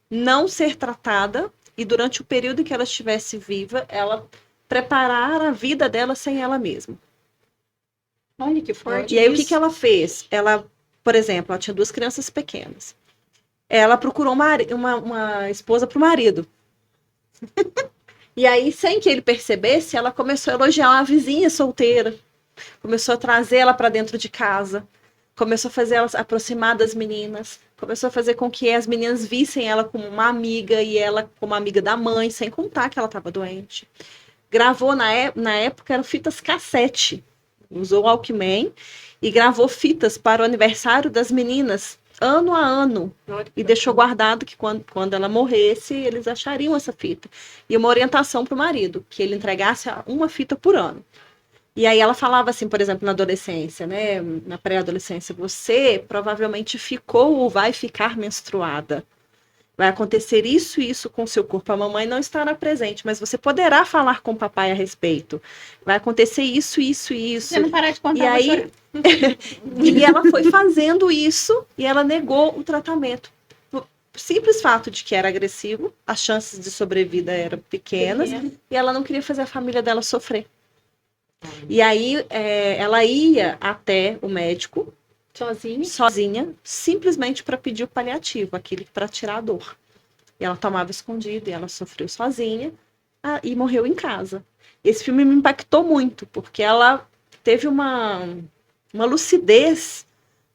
não ser tratada e durante o período que ela estivesse viva, ela preparar a vida dela sem ela mesma. Olha que forte. E aí o que isso. que ela fez? Ela, por exemplo, ela tinha 2 crianças pequenas. Ela procurou uma esposa para o marido. E aí, sem que ele percebesse, ela começou a elogiar uma vizinha solteira. Começou a trazer ela para dentro de casa. Começou a fazer ela se aproximar das meninas. Começou a fazer com que as meninas vissem ela como uma amiga e ela como amiga da mãe, sem contar que ela estava doente. Gravou na época, eram fitas cassete. Usou o Walkman e gravou fitas para o aniversário das meninas, ano a ano. E deixou guardado que quando ela morresse, eles achariam essa fita. E uma orientação para o marido, que ele entregasse uma fita por ano. E aí ela falava assim, por exemplo, na adolescência, né, na pré-adolescência, você provavelmente ficou ou vai ficar menstruada. Vai acontecer isso e isso com o seu corpo. A mamãe não estará presente, mas você poderá falar com o papai a respeito. Vai acontecer isso, isso e isso. Se eu não parar de contar, E eu vou aí, chorar. e ela foi fazendo isso e ela negou o tratamento. Por simples fato de que era agressivo, as chances de sobrevida eram pequenas e ela não queria fazer a família dela sofrer. E aí ela ia até o médico sozinha, simplesmente para pedir o paliativo, aquele para tirar a dor. E ela tomava escondido e ela sofreu sozinha e morreu em casa. Esse filme me impactou muito, porque ela teve uma lucidez,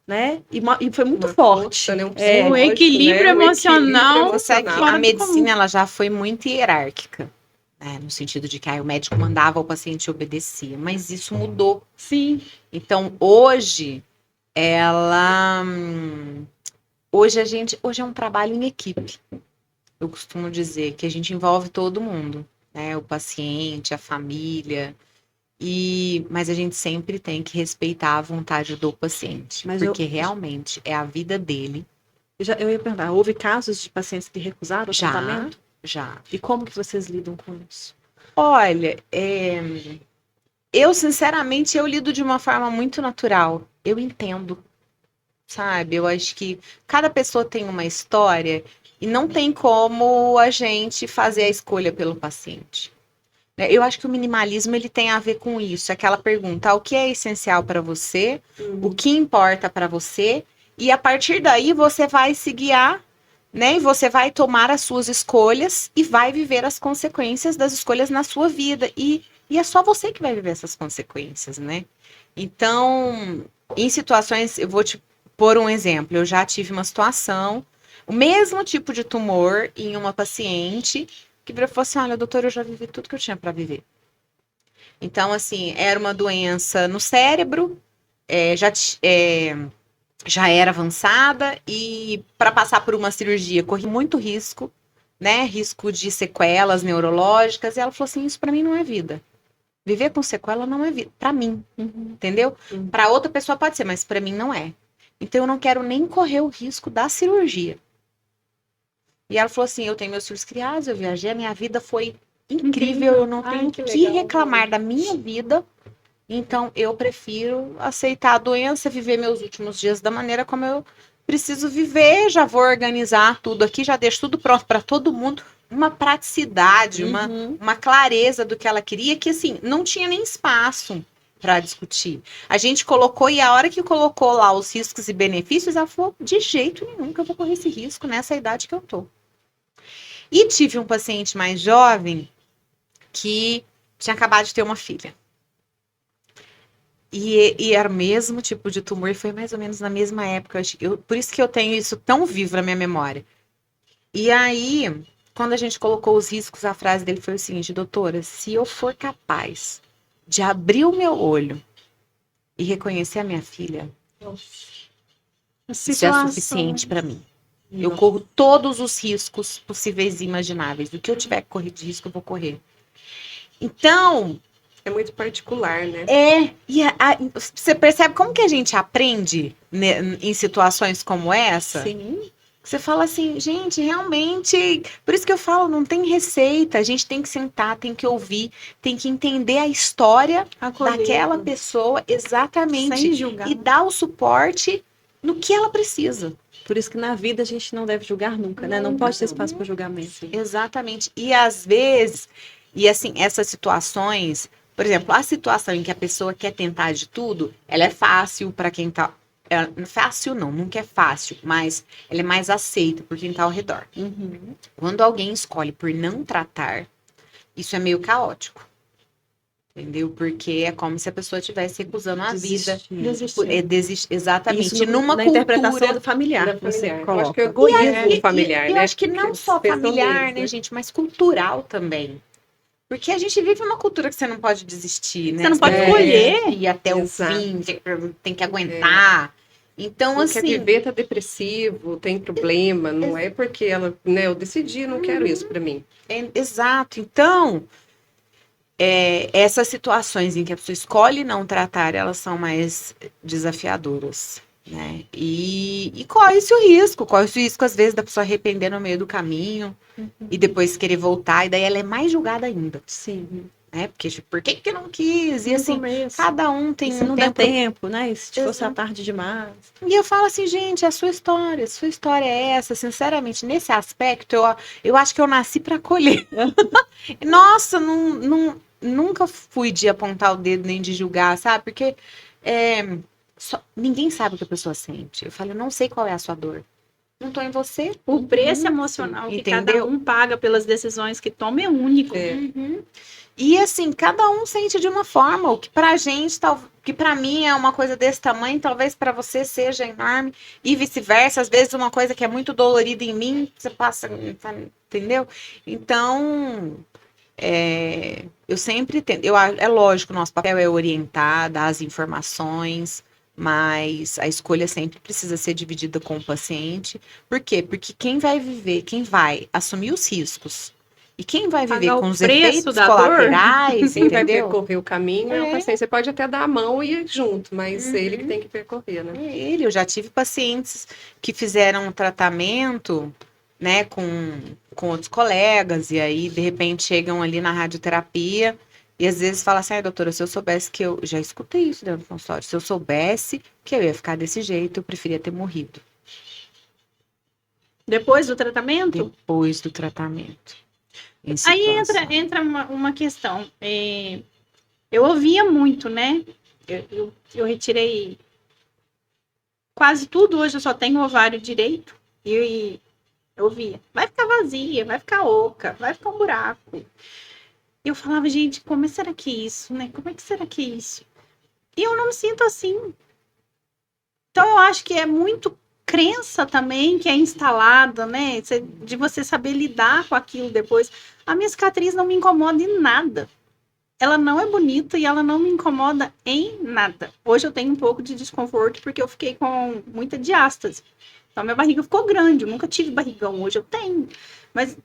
né? E foi muito forte. Força, né? O Psicológico, equilíbrio né? O emocional. Consegue, Fora a do medicina ela já foi muito hierárquica, né? No sentido de que o médico mandava, o paciente obedecia, mas isso mudou. Sim. Então hoje hoje é um trabalho em equipe. Eu costumo dizer que a gente envolve todo mundo, né? O paciente, a família. Mas a gente sempre tem que respeitar a vontade do paciente, Mas porque realmente é a vida dele. Eu ia perguntar, houve casos de pacientes que recusaram o tratamento? Já. E como que vocês lidam com isso? Olha, eu sinceramente eu lido de uma forma muito natural. Eu entendo, sabe? Eu acho que cada pessoa tem uma história e não tem como a gente fazer a escolha pelo paciente. Eu acho que o minimalismo ele tem a ver com isso, aquela pergunta, o que é essencial para você, o que importa para você, e a partir daí você vai se guiar, né? E você vai tomar as suas escolhas e vai viver as consequências das escolhas na sua vida. E é só você que vai viver essas consequências, né? Então, em situações, eu vou te pôr um exemplo, eu já tive uma situação, o mesmo tipo de tumor em uma paciente que falou assim, olha, doutora, eu já vivi tudo que eu tinha para viver. Então, assim, era uma doença no cérebro, já era avançada e para passar por uma cirurgia corri muito risco, né? Risco de sequelas neurológicas. E ela falou assim, isso para mim não é vida. Viver com sequela não é vida, para mim, entendeu? Para outra pessoa pode ser, mas para mim não é. Então eu não quero nem correr o risco da cirurgia. E ela falou assim, eu tenho meus filhos criados, eu viajei, a minha vida foi incrível, eu não tenho que reclamar da minha vida, então eu prefiro aceitar a doença, viver meus últimos dias da maneira como eu preciso viver, já vou organizar tudo aqui, já deixo tudo pronto para todo mundo, uma praticidade, uma clareza do que ela queria, que assim, não tinha nem espaço para discutir. A gente colocou, e a hora que colocou lá os riscos e benefícios, ela falou, de jeito nenhum que eu vou correr esse risco nessa idade que eu tô. E tive um paciente mais jovem que tinha acabado de ter uma filha. E era o mesmo tipo de tumor, e foi mais ou menos na mesma época. Por isso que eu tenho isso tão vivo na minha memória. E aí, quando a gente colocou os riscos, a frase dele foi o seguinte, doutora, se eu for capaz de abrir o meu olho e reconhecer a minha filha, isso é suficiente para mim. Eu corro todos os riscos possíveis e imagináveis. O que eu tiver que correr de risco, eu vou correr. Então... é muito particular, né? Você percebe como que a gente aprende, né, em situações como essa? Sim. Você fala assim, gente, realmente, por isso que eu falo, não tem receita, a gente tem que sentar, tem que ouvir, tem que entender a história Acolher, daquela pessoa exatamente sem julgar. e dar o suporte no que ela precisa. Por isso que na vida a gente não deve julgar nunca, né? Não pode ter espaço para julgamento. Exatamente. E às vezes, e assim, essas situações, por exemplo, a situação em que a pessoa quer tentar de tudo, ela é fácil para quem tá. Fácil não, nunca é fácil, mas ela é mais aceita por quem tá ao redor. Uhum. Quando alguém escolhe por não tratar, isso é meio caótico. Entendeu? Porque é como se a pessoa estivesse recusando a vida. Exatamente. Isso Numa na cultura interpretação do familiar, Da que você familiar. Eu coloca. acho que é o egoísmo E familiar, eu né? acho que não Porque só pensam familiar, neles, né, gente, mas cultural também. Porque a gente vive uma cultura que você não pode desistir, né? Você não pode tem escolher. que ir até Exato. o fim, tem que aguentar. Então, Não quer assim, viver, tá depressivo, tem problema, não é porque ela, né, eu decidi, não quero isso pra mim. exato. Então, essas situações em que a pessoa escolhe não tratar, elas são mais desafiadoras, né? E corre-se o risco, às vezes, da pessoa arrepender no meio do caminho e depois querer voltar, e daí ela é mais julgada ainda, Sim. né? Porque, tipo, por que não quis? E No assim, começo. cada um tem E se um não der tempo. tempo, né? E se fosse à Exato. tarde demais. E eu falo assim, gente, é a sua história é essa. Sinceramente, nesse aspecto, eu acho que eu nasci para colher. Nossa, nunca fui de apontar o dedo nem de julgar, sabe? Porque ninguém sabe o que a pessoa sente. Eu falo, eu não sei qual é a sua dor. Não tô em você. O preço emocional que cada Entendeu? um paga pelas decisões que toma é único. É. Uhum. E assim, cada um sente de uma forma. O que pra gente, que pra mim é uma coisa desse tamanho, talvez pra você seja enorme. E vice-versa. Às vezes uma coisa que é muito dolorida em mim, você passa, entendeu? Então, eu sempre tento. É lógico, nosso papel é orientar, dar as informações, mas a escolha sempre precisa ser dividida com o paciente. Por quê? Porque quem vai viver, quem vai assumir os riscos e quem vai viver Pagar com o os preço efeitos da dor. colaterais, Quem vai entendeu? percorrer o caminho é o paciente. Você pode até dar a mão e ir junto, mas ele que tem que percorrer, né? É ele. Eu já tive pacientes que fizeram um tratamento, né, com outros colegas, e aí, de repente, chegam ali na radioterapia, e às vezes fala assim, ai, doutora, se eu soubesse que eu... Já escutei isso dentro do consultório. Se eu soubesse que eu ia ficar desse jeito, eu preferia ter morrido. Depois do tratamento? Depois do tratamento. Em Aí situação. entra uma questão. Eu ouvia muito, né? Eu retirei quase tudo, hoje eu só tenho ovário direito. E eu ouvia, vai ficar vazia, vai ficar oca, vai ficar um buraco. E eu falava, gente, como será que é isso, né? Como é que será que é isso? E eu não me sinto assim. Então eu acho que é muito crença também que é instalada, né? De você saber lidar com aquilo depois. A minha cicatriz não me incomoda em nada. Ela não é bonita e ela não me incomoda em nada. Hoje eu tenho um pouco de desconforto porque eu fiquei com muita diástase. Então minha barriga ficou grande. Eu nunca tive barrigão, hoje eu tenho. Mas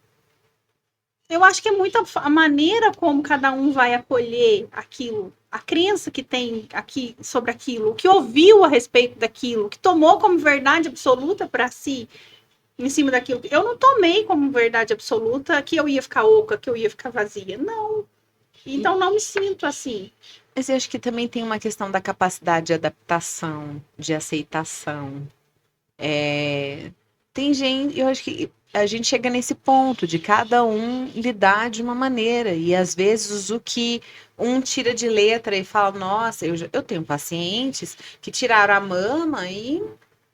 eu acho que é muito a maneira como cada um vai acolher aquilo, a crença que tem aqui sobre aquilo, o que ouviu a respeito daquilo, o que tomou como verdade absoluta para si, em cima daquilo. Eu não tomei como verdade absoluta que eu ia ficar oca, que eu ia ficar vazia. Não. Então não me sinto assim. Mas eu acho que também tem uma questão da capacidade de adaptação, de aceitação. Tem gente, eu acho que a gente chega nesse ponto de cada um lidar de uma maneira. E às vezes o que um tira de letra e fala, nossa, eu tenho pacientes que tiraram a mama e,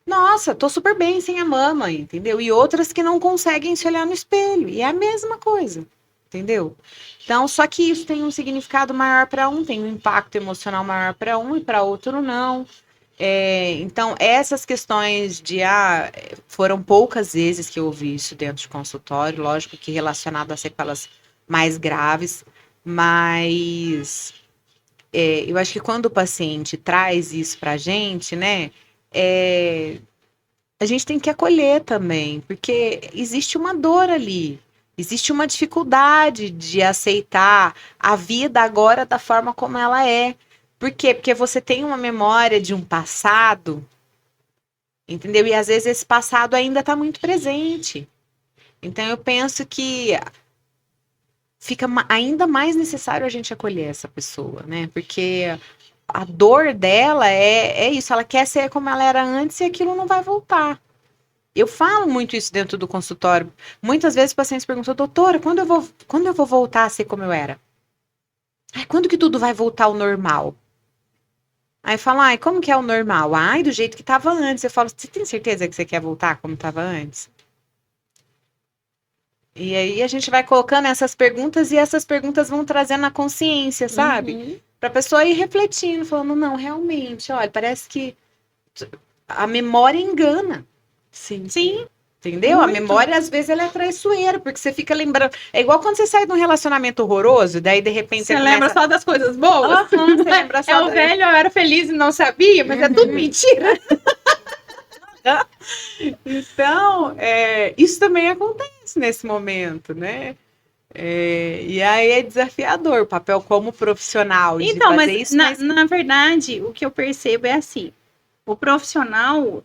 nossa, tô super bem sem a mama, entendeu? E outras que não conseguem se olhar no espelho. E é a mesma coisa, entendeu? Então, só que isso tem um significado maior para um, tem um impacto emocional maior para um e para outro não. Então, essas questões foram poucas vezes que eu ouvi isso dentro de consultório, lógico que relacionado a sequelas mais graves, mas eu acho que quando o paciente traz isso para a gente, né, a gente tem que acolher também, porque existe uma dor ali, existe uma dificuldade de aceitar a vida agora da forma como ela é. Por quê? Porque você tem uma memória de um passado entendeu? E às vezes esse passado ainda está muito presente. Então eu penso que fica ainda mais necessário a gente acolher essa pessoa, né? Porque a dor dela é isso, ela quer ser como ela era antes e aquilo não vai voltar. Eu falo muito isso dentro do consultório. Muitas vezes os pacientes perguntam, doutora, quando eu vou voltar a ser como eu era? Ai, quando que tudo vai voltar ao normal? Aí fala, ai, como que é o normal? Ai, do jeito que estava antes. Eu falo, você tem certeza que você quer voltar como estava antes? E aí a gente vai colocando essas perguntas e essas perguntas vão trazendo a consciência, sabe? Para a pessoa ir refletindo, falando, não, realmente, olha, parece que a memória engana. Sim. Sim, Entendeu? Muito. A memória, às vezes, ela é traiçoeira, porque você fica lembrando. É igual quando você sai de um relacionamento horroroso, daí, de repente, você lembra começa... só das coisas boas? Aham, você lembra só É o da- velho, eu era feliz e não sabia, mas é tudo mentira. Então, isso também acontece nesse momento, né? E aí é desafiador o papel como profissional de Então, fazer mas isso, na verdade, o que eu percebo é assim, o profissional,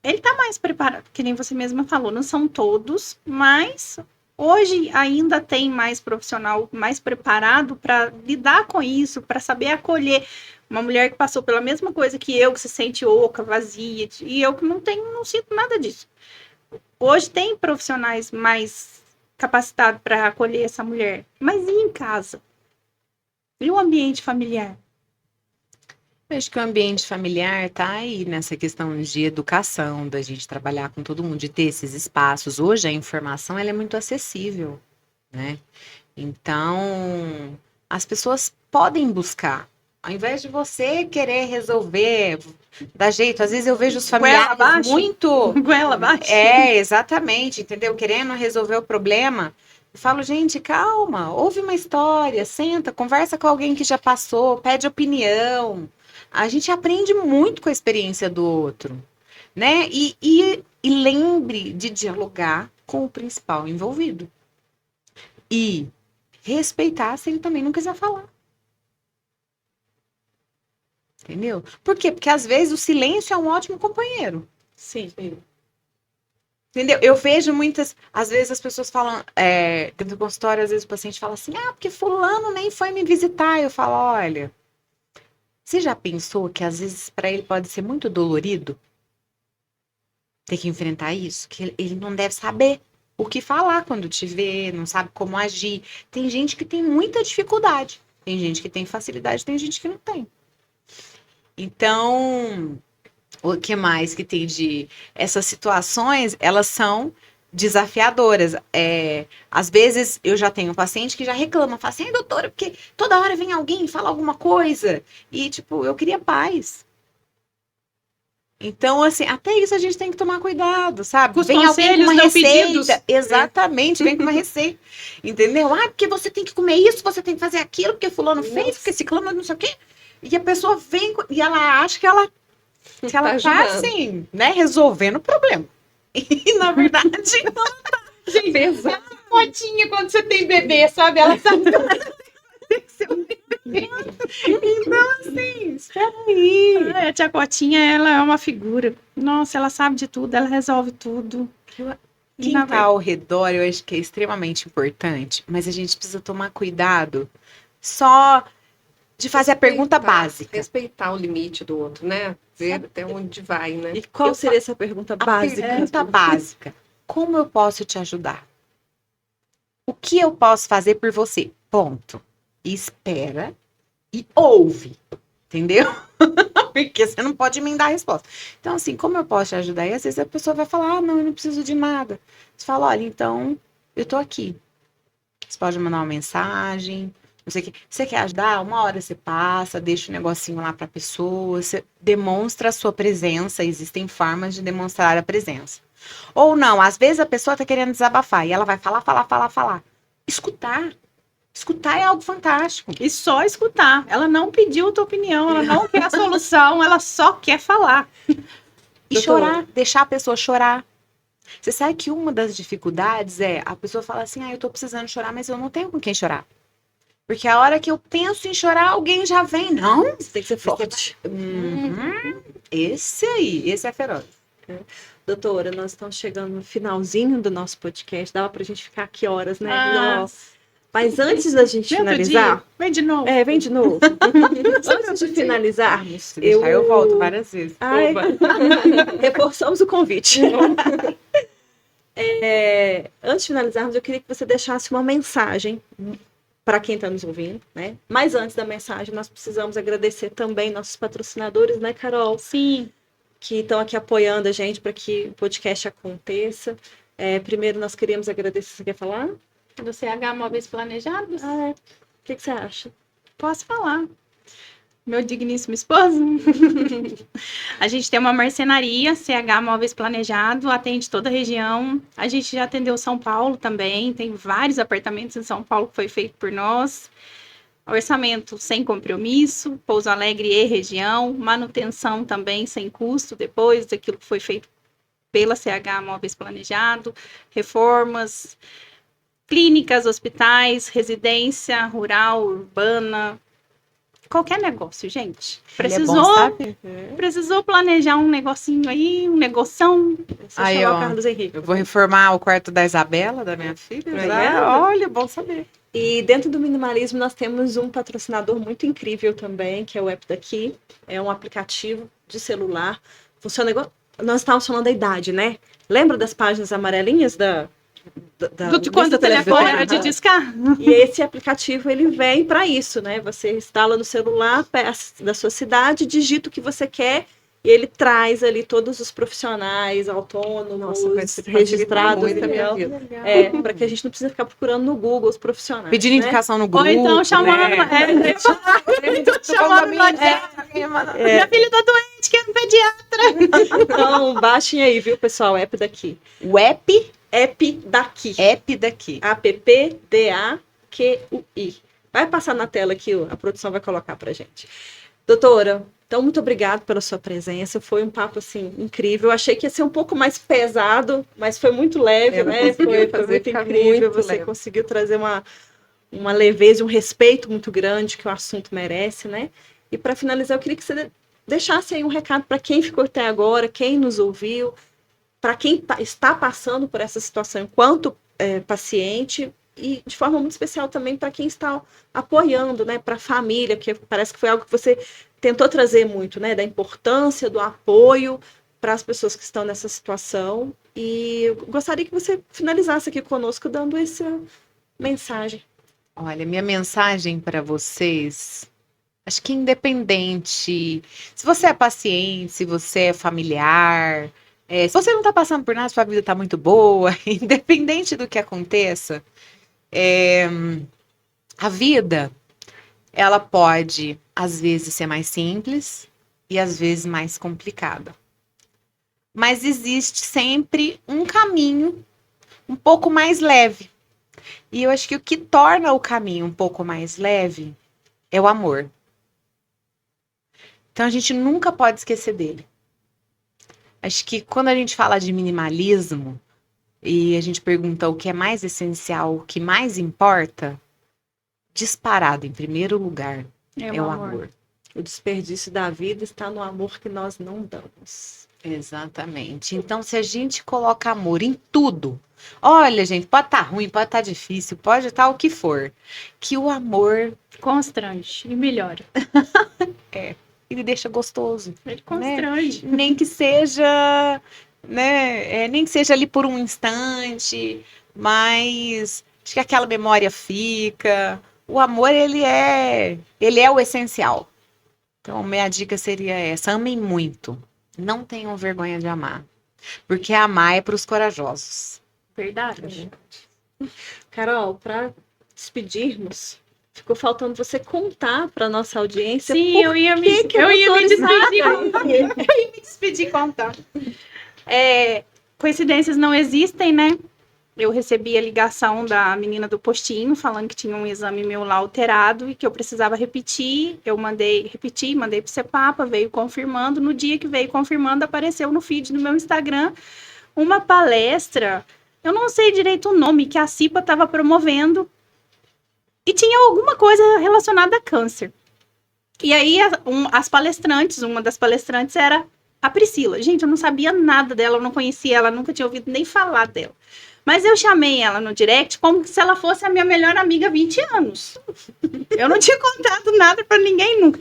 ele tá mais preparado, que nem você mesma falou, não são todos, mas hoje ainda tem mais profissional mais preparado para lidar com isso, para saber acolher uma mulher que passou pela mesma coisa que eu, que se sente oca, vazia, e eu que não sinto nada disso. Hoje tem profissionais mais capacitados para acolher essa mulher, mas e em casa? E o ambiente familiar? Eu acho que o ambiente familiar tá aí nessa questão de educação, da gente trabalhar com todo mundo, de ter esses espaços. Hoje a informação ela é muito acessível, né? Então, as pessoas podem buscar. Ao invés de você querer resolver da jeito, às vezes eu vejo os Goela familiares abaixo? muito. Goela abaixo? Exatamente, entendeu? Querendo resolver o problema. Eu falo, gente, calma, ouve uma história, senta, conversa com alguém que já passou, pede opinião. A gente aprende muito com a experiência do outro, né? E lembre de dialogar com o principal envolvido. E respeitar se ele também não quiser falar. Entendeu? Por quê? Porque às vezes o silêncio é um ótimo companheiro. Sim. Entendeu? Eu vejo muitas, às vezes as pessoas falam, dentro do consultório, às vezes o paciente fala assim, porque fulano nem foi me visitar. Eu falo, olha, você já pensou que às vezes para ele pode ser muito dolorido ter que enfrentar isso? Que ele não deve saber o que falar quando te vê, não sabe como agir. Tem gente que tem muita dificuldade, tem gente que tem facilidade, tem gente que não tem. Então, o que mais que tem de... Essas situações, elas são desafiadoras. Às vezes, eu já tenho um paciente que já reclama, fala assim, doutora, porque toda hora vem alguém e fala alguma coisa. E, tipo, eu queria paz. Então, assim, até isso a gente tem que tomar cuidado, sabe? Com os Vem alguém com conselhos uma não receita. pedidos. Exatamente, vem com uma receita. Entendeu? Porque você tem que comer isso, você tem que fazer aquilo, porque fulano fez, porque ciclano não sei o quê. E a pessoa vem e ela acha que ela tá ajudando. assim, né, resolvendo o problema. E na verdade não tá. Gente, Pesado. Cotinha quando você tem bebê, sabe? Ela sabe Então assim, espera aí. A tia Cotinha, ela é uma figura. Nossa, ela sabe de tudo, ela resolve tudo. E Quem na tá ao redor, eu acho que é extremamente importante, mas a gente precisa tomar cuidado só de fazer a pergunta básica. Respeitar o limite do outro, né? Ver até onde vai, né? E qual seria essa pergunta A básica? pergunta básica. Como eu posso te ajudar? O que eu posso fazer por você? Ponto. E espera e ouve. Entendeu? Porque você não pode me dar a resposta. Então, assim, como eu posso te ajudar? E às vezes a pessoa vai falar, não, eu não preciso de nada. Você fala, olha, então, eu tô aqui. Você pode mandar uma mensagem, não sei o que. Você quer ajudar? Uma hora você passa, deixa o negocinho lá pra pessoa, você demonstra a sua presença, existem formas de demonstrar a presença. Ou não, às vezes a pessoa tá querendo desabafar e ela vai falar. Escutar. Escutar é algo fantástico. E só escutar. Ela não pediu a tua opinião, ela não quer a solução, ela só quer falar. E Doutora. chorar, deixar a pessoa chorar. Você sabe que uma das dificuldades é a pessoa fala assim, eu tô precisando chorar, mas eu não tenho com quem chorar. Porque a hora que eu penso em chorar, alguém já vem. Não, Você tem que ser forte. esse é feroz. Doutora, nós estamos chegando no finalzinho do nosso podcast. Dava pra gente ficar aqui horas, né? Ah, Nossa. Mas antes da gente vem outro finalizar... dia, vem de novo. Vem de novo. Antes de finalizarmos, Se deixar, eu volto várias vezes. Ai, Oba. reforçamos o convite. Antes de finalizarmos, eu queria que você deixasse uma mensagem para quem está nos ouvindo, né? Mas antes da mensagem, nós precisamos agradecer também nossos patrocinadores, né, Carol? Sim. Que estão aqui apoiando a gente para que o podcast aconteça. Primeiro, nós queríamos agradecer. Você quer falar? Do CH Móveis Planejados? O que você acha? Posso falar. Meu digníssimo esposo. A gente tem uma marcenaria, CH Móveis Planejado, atende toda a região. A gente já atendeu São Paulo também, tem vários apartamentos em São Paulo que foi feito por nós. Orçamento sem compromisso, Pouso Alegre e região, manutenção também sem custo depois daquilo que foi feito pela CH Móveis Planejado, reformas, clínicas, hospitais, residência rural, urbana, qualquer negócio, gente. Precisou planejar um negocinho aí, um negoção. Aí, chamar ó, o Carlos Henrique. Eu vou reformar o quarto da Isabela, da minha filha. Tá Tá? vendo? Olha, bom saber. E dentro do minimalismo nós temos um patrocinador muito incrível também, que é o App Daqui. É um aplicativo de celular. Funciona igual... Nós estávamos falando da idade, né? Lembra das páginas amarelinhas De quando o telefone era de discar? E esse aplicativo, ele vem para isso, né? Você instala no celular da sua cidade, digita o que você quer e ele traz ali todos os profissionais autônomos, registrados, muito a minha vida. para que a gente não precise ficar procurando no Google os profissionais. Pedindo né? indicação no grupo. Ou então chamando. Né? Chamando no WhatsApp. Minha filha tá doente, quer um pediatra. Então, baixem aí, viu, pessoal? App Daqui. O app Daqui. daqui. APPDAQUI. Vai passar na tela aqui, a produção vai colocar pra gente. Doutora, então muito obrigada pela sua presença. Foi um papo assim incrível. Eu achei que ia ser um pouco mais pesado, mas foi muito leve, né? Foi muito incrível. Você leve. conseguiu trazer uma leveza e um respeito muito grande que o assunto merece, né? E para finalizar, eu queria que você deixasse aí um recado para quem ficou até agora, quem nos ouviu, para quem está passando por essa situação enquanto paciente e de forma muito especial também para quem está apoiando, né, para a família, que parece que foi algo que você tentou trazer muito, né, da importância do apoio para as pessoas que estão nessa situação. E eu gostaria que você finalizasse aqui conosco dando essa mensagem. Olha, minha mensagem para vocês, acho que independente, se você é paciente, se você é familiar, se você não está passando por nada, sua vida está muito boa, independente do que aconteça, a vida, ela pode, às vezes, ser mais simples e, às vezes, mais complicada. Mas existe sempre um caminho um pouco mais leve. E eu acho que o que torna o caminho um pouco mais leve é o amor. Então, a gente nunca pode esquecer dele. Acho que quando a gente fala de minimalismo e a gente pergunta o que é mais essencial, o que mais importa, disparado em primeiro lugar é o amor. O desperdício da vida está no amor que nós não damos. Exatamente. Então, se a gente coloca amor em tudo, olha, gente, pode estar ruim, pode estar difícil, pode estar o que for, que o amor Constrange e melhora. ele deixa gostoso. Ele constrange. Nem que seja, né, nem que seja ali por um instante, mas acho que aquela memória fica. O amor, ele é o essencial. Então, minha dica seria essa: amem muito. Não tenham vergonha de amar. Porque amar é para os corajosos. Verdade. Carol, para despedirmos, ficou faltando você contar para nossa audiência. Sim, eu ia me despedir contando. Coincidências não existem, né? Eu recebi a ligação da menina do postinho falando que tinha um exame meu lá alterado e que eu precisava repetir. Eu mandei para o CEPAPA, veio confirmando. No dia que veio confirmando, apareceu no feed do meu Instagram uma palestra, eu não sei direito o nome, que a CIPA estava promovendo e tinha alguma coisa relacionada a câncer. E aí uma das palestrantes era A Priscila. Gente, eu não sabia nada dela, eu não conhecia ela, nunca tinha ouvido nem falar dela. Mas eu chamei ela no direct como se ela fosse a minha melhor amiga há 20 anos. Eu não tinha contado nada pra ninguém nunca.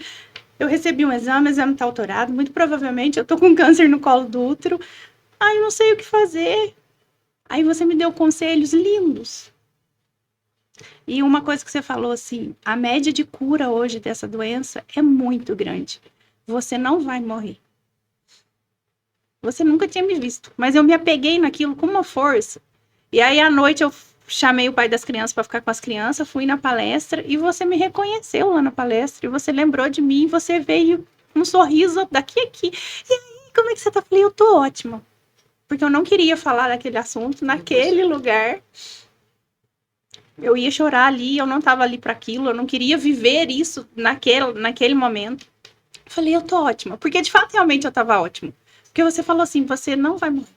Eu recebi um exame, o exame tá alterado, muito provavelmente eu tô com câncer no colo do útero. Ai, eu não sei o que fazer. Aí você me deu conselhos lindos. E uma coisa que você falou assim, a média de cura hoje dessa doença é muito grande. Você não vai morrer. Você nunca tinha me visto, mas eu me apeguei naquilo com uma força. E aí à noite eu chamei o pai das crianças para ficar com as crianças, fui na palestra e você me reconheceu lá na palestra. E você lembrou de mim, você veio com um sorriso daqui a aqui. E aí, como é que você tá? Eu falei, eu tô ótima. Porque eu não queria falar daquele assunto naquele lugar. Eu ia chorar ali, eu não estava ali para aquilo, eu não queria viver isso naquele momento. Eu falei, eu tô ótima. Porque de fato, realmente eu estava ótima. Porque você falou assim, você não vai morrer.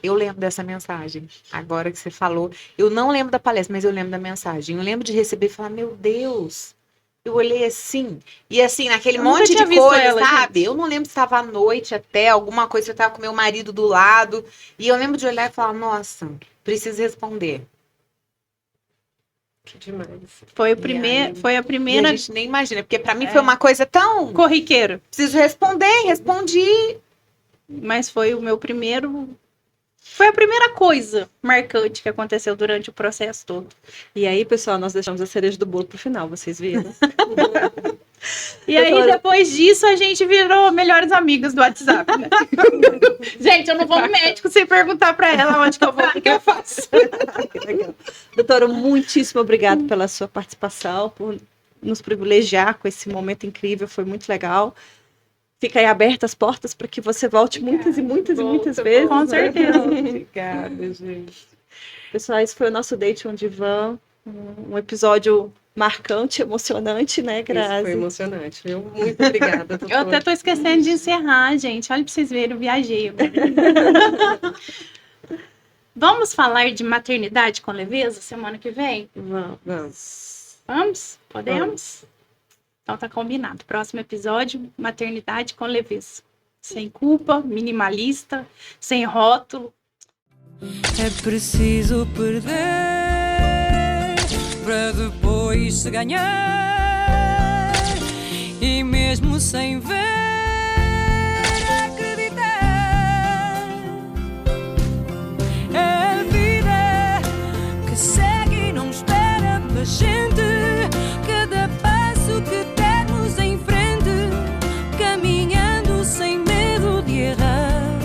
Eu lembro dessa mensagem, agora que você falou. Eu não lembro da palestra, mas eu lembro da mensagem. Eu lembro de receber e falar, meu Deus, eu olhei assim. E assim, naquele Eu nunca monte de tinha visto coisa, ela, sabe? gente. Eu não lembro se estava à noite até, alguma coisa, eu estava com meu marido do lado. E eu lembro de olhar e falar, nossa, preciso responder. Que demais. Foi a aí? primeira E a gente nem imagina, porque para mim foi uma coisa tão... corriqueiro. Preciso responder, respondi. Mas foi o meu primeiro... Foi a primeira coisa marcante que aconteceu durante o processo todo. E aí, pessoal, nós deixamos a cereja do bolo pro final, vocês viram? E aí, Doutora- depois disso, a gente virou melhores amigas do WhatsApp, né? Gente, eu não vou no médico sem perguntar pra ela onde que eu vou, o que eu faço. Que legal. Doutora, muitíssimo obrigada pela sua participação, por nos privilegiar com esse momento incrível, foi muito legal. Fica aí abertas as portas para que você volte muitas e muitas e muitas vezes. Com né? certeza. Obrigada, gente. Pessoal, esse foi o nosso Date on Divan, um episódio marcante, emocionante, né, Isso foi Grazi? emocionante, viu? Muito obrigada, doutora. Eu até tô esquecendo de encerrar, gente. Olha pra vocês verem, eu viajei. Vamos falar de maternidade com leveza semana que vem? Vamos. Vamos? Podemos? Então tá combinado. Próximo episódio, maternidade com leveza. Sem culpa, minimalista, sem rótulo. É preciso perder para depois se ganhar. E mesmo sem ver, acreditar. É a vida que segue e não espera pela gente. Cada passo que dermos em frente, caminhando sem medo de errar.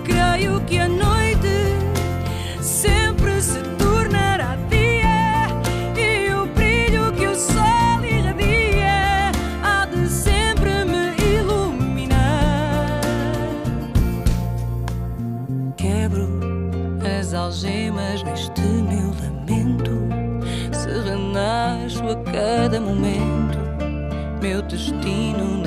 Creio que a noite sempre se tornará dia e o brilho que o sol irradia há de sempre me iluminar. Quebro as algemas deste meu lamento, se renasço a cada momento, meu destino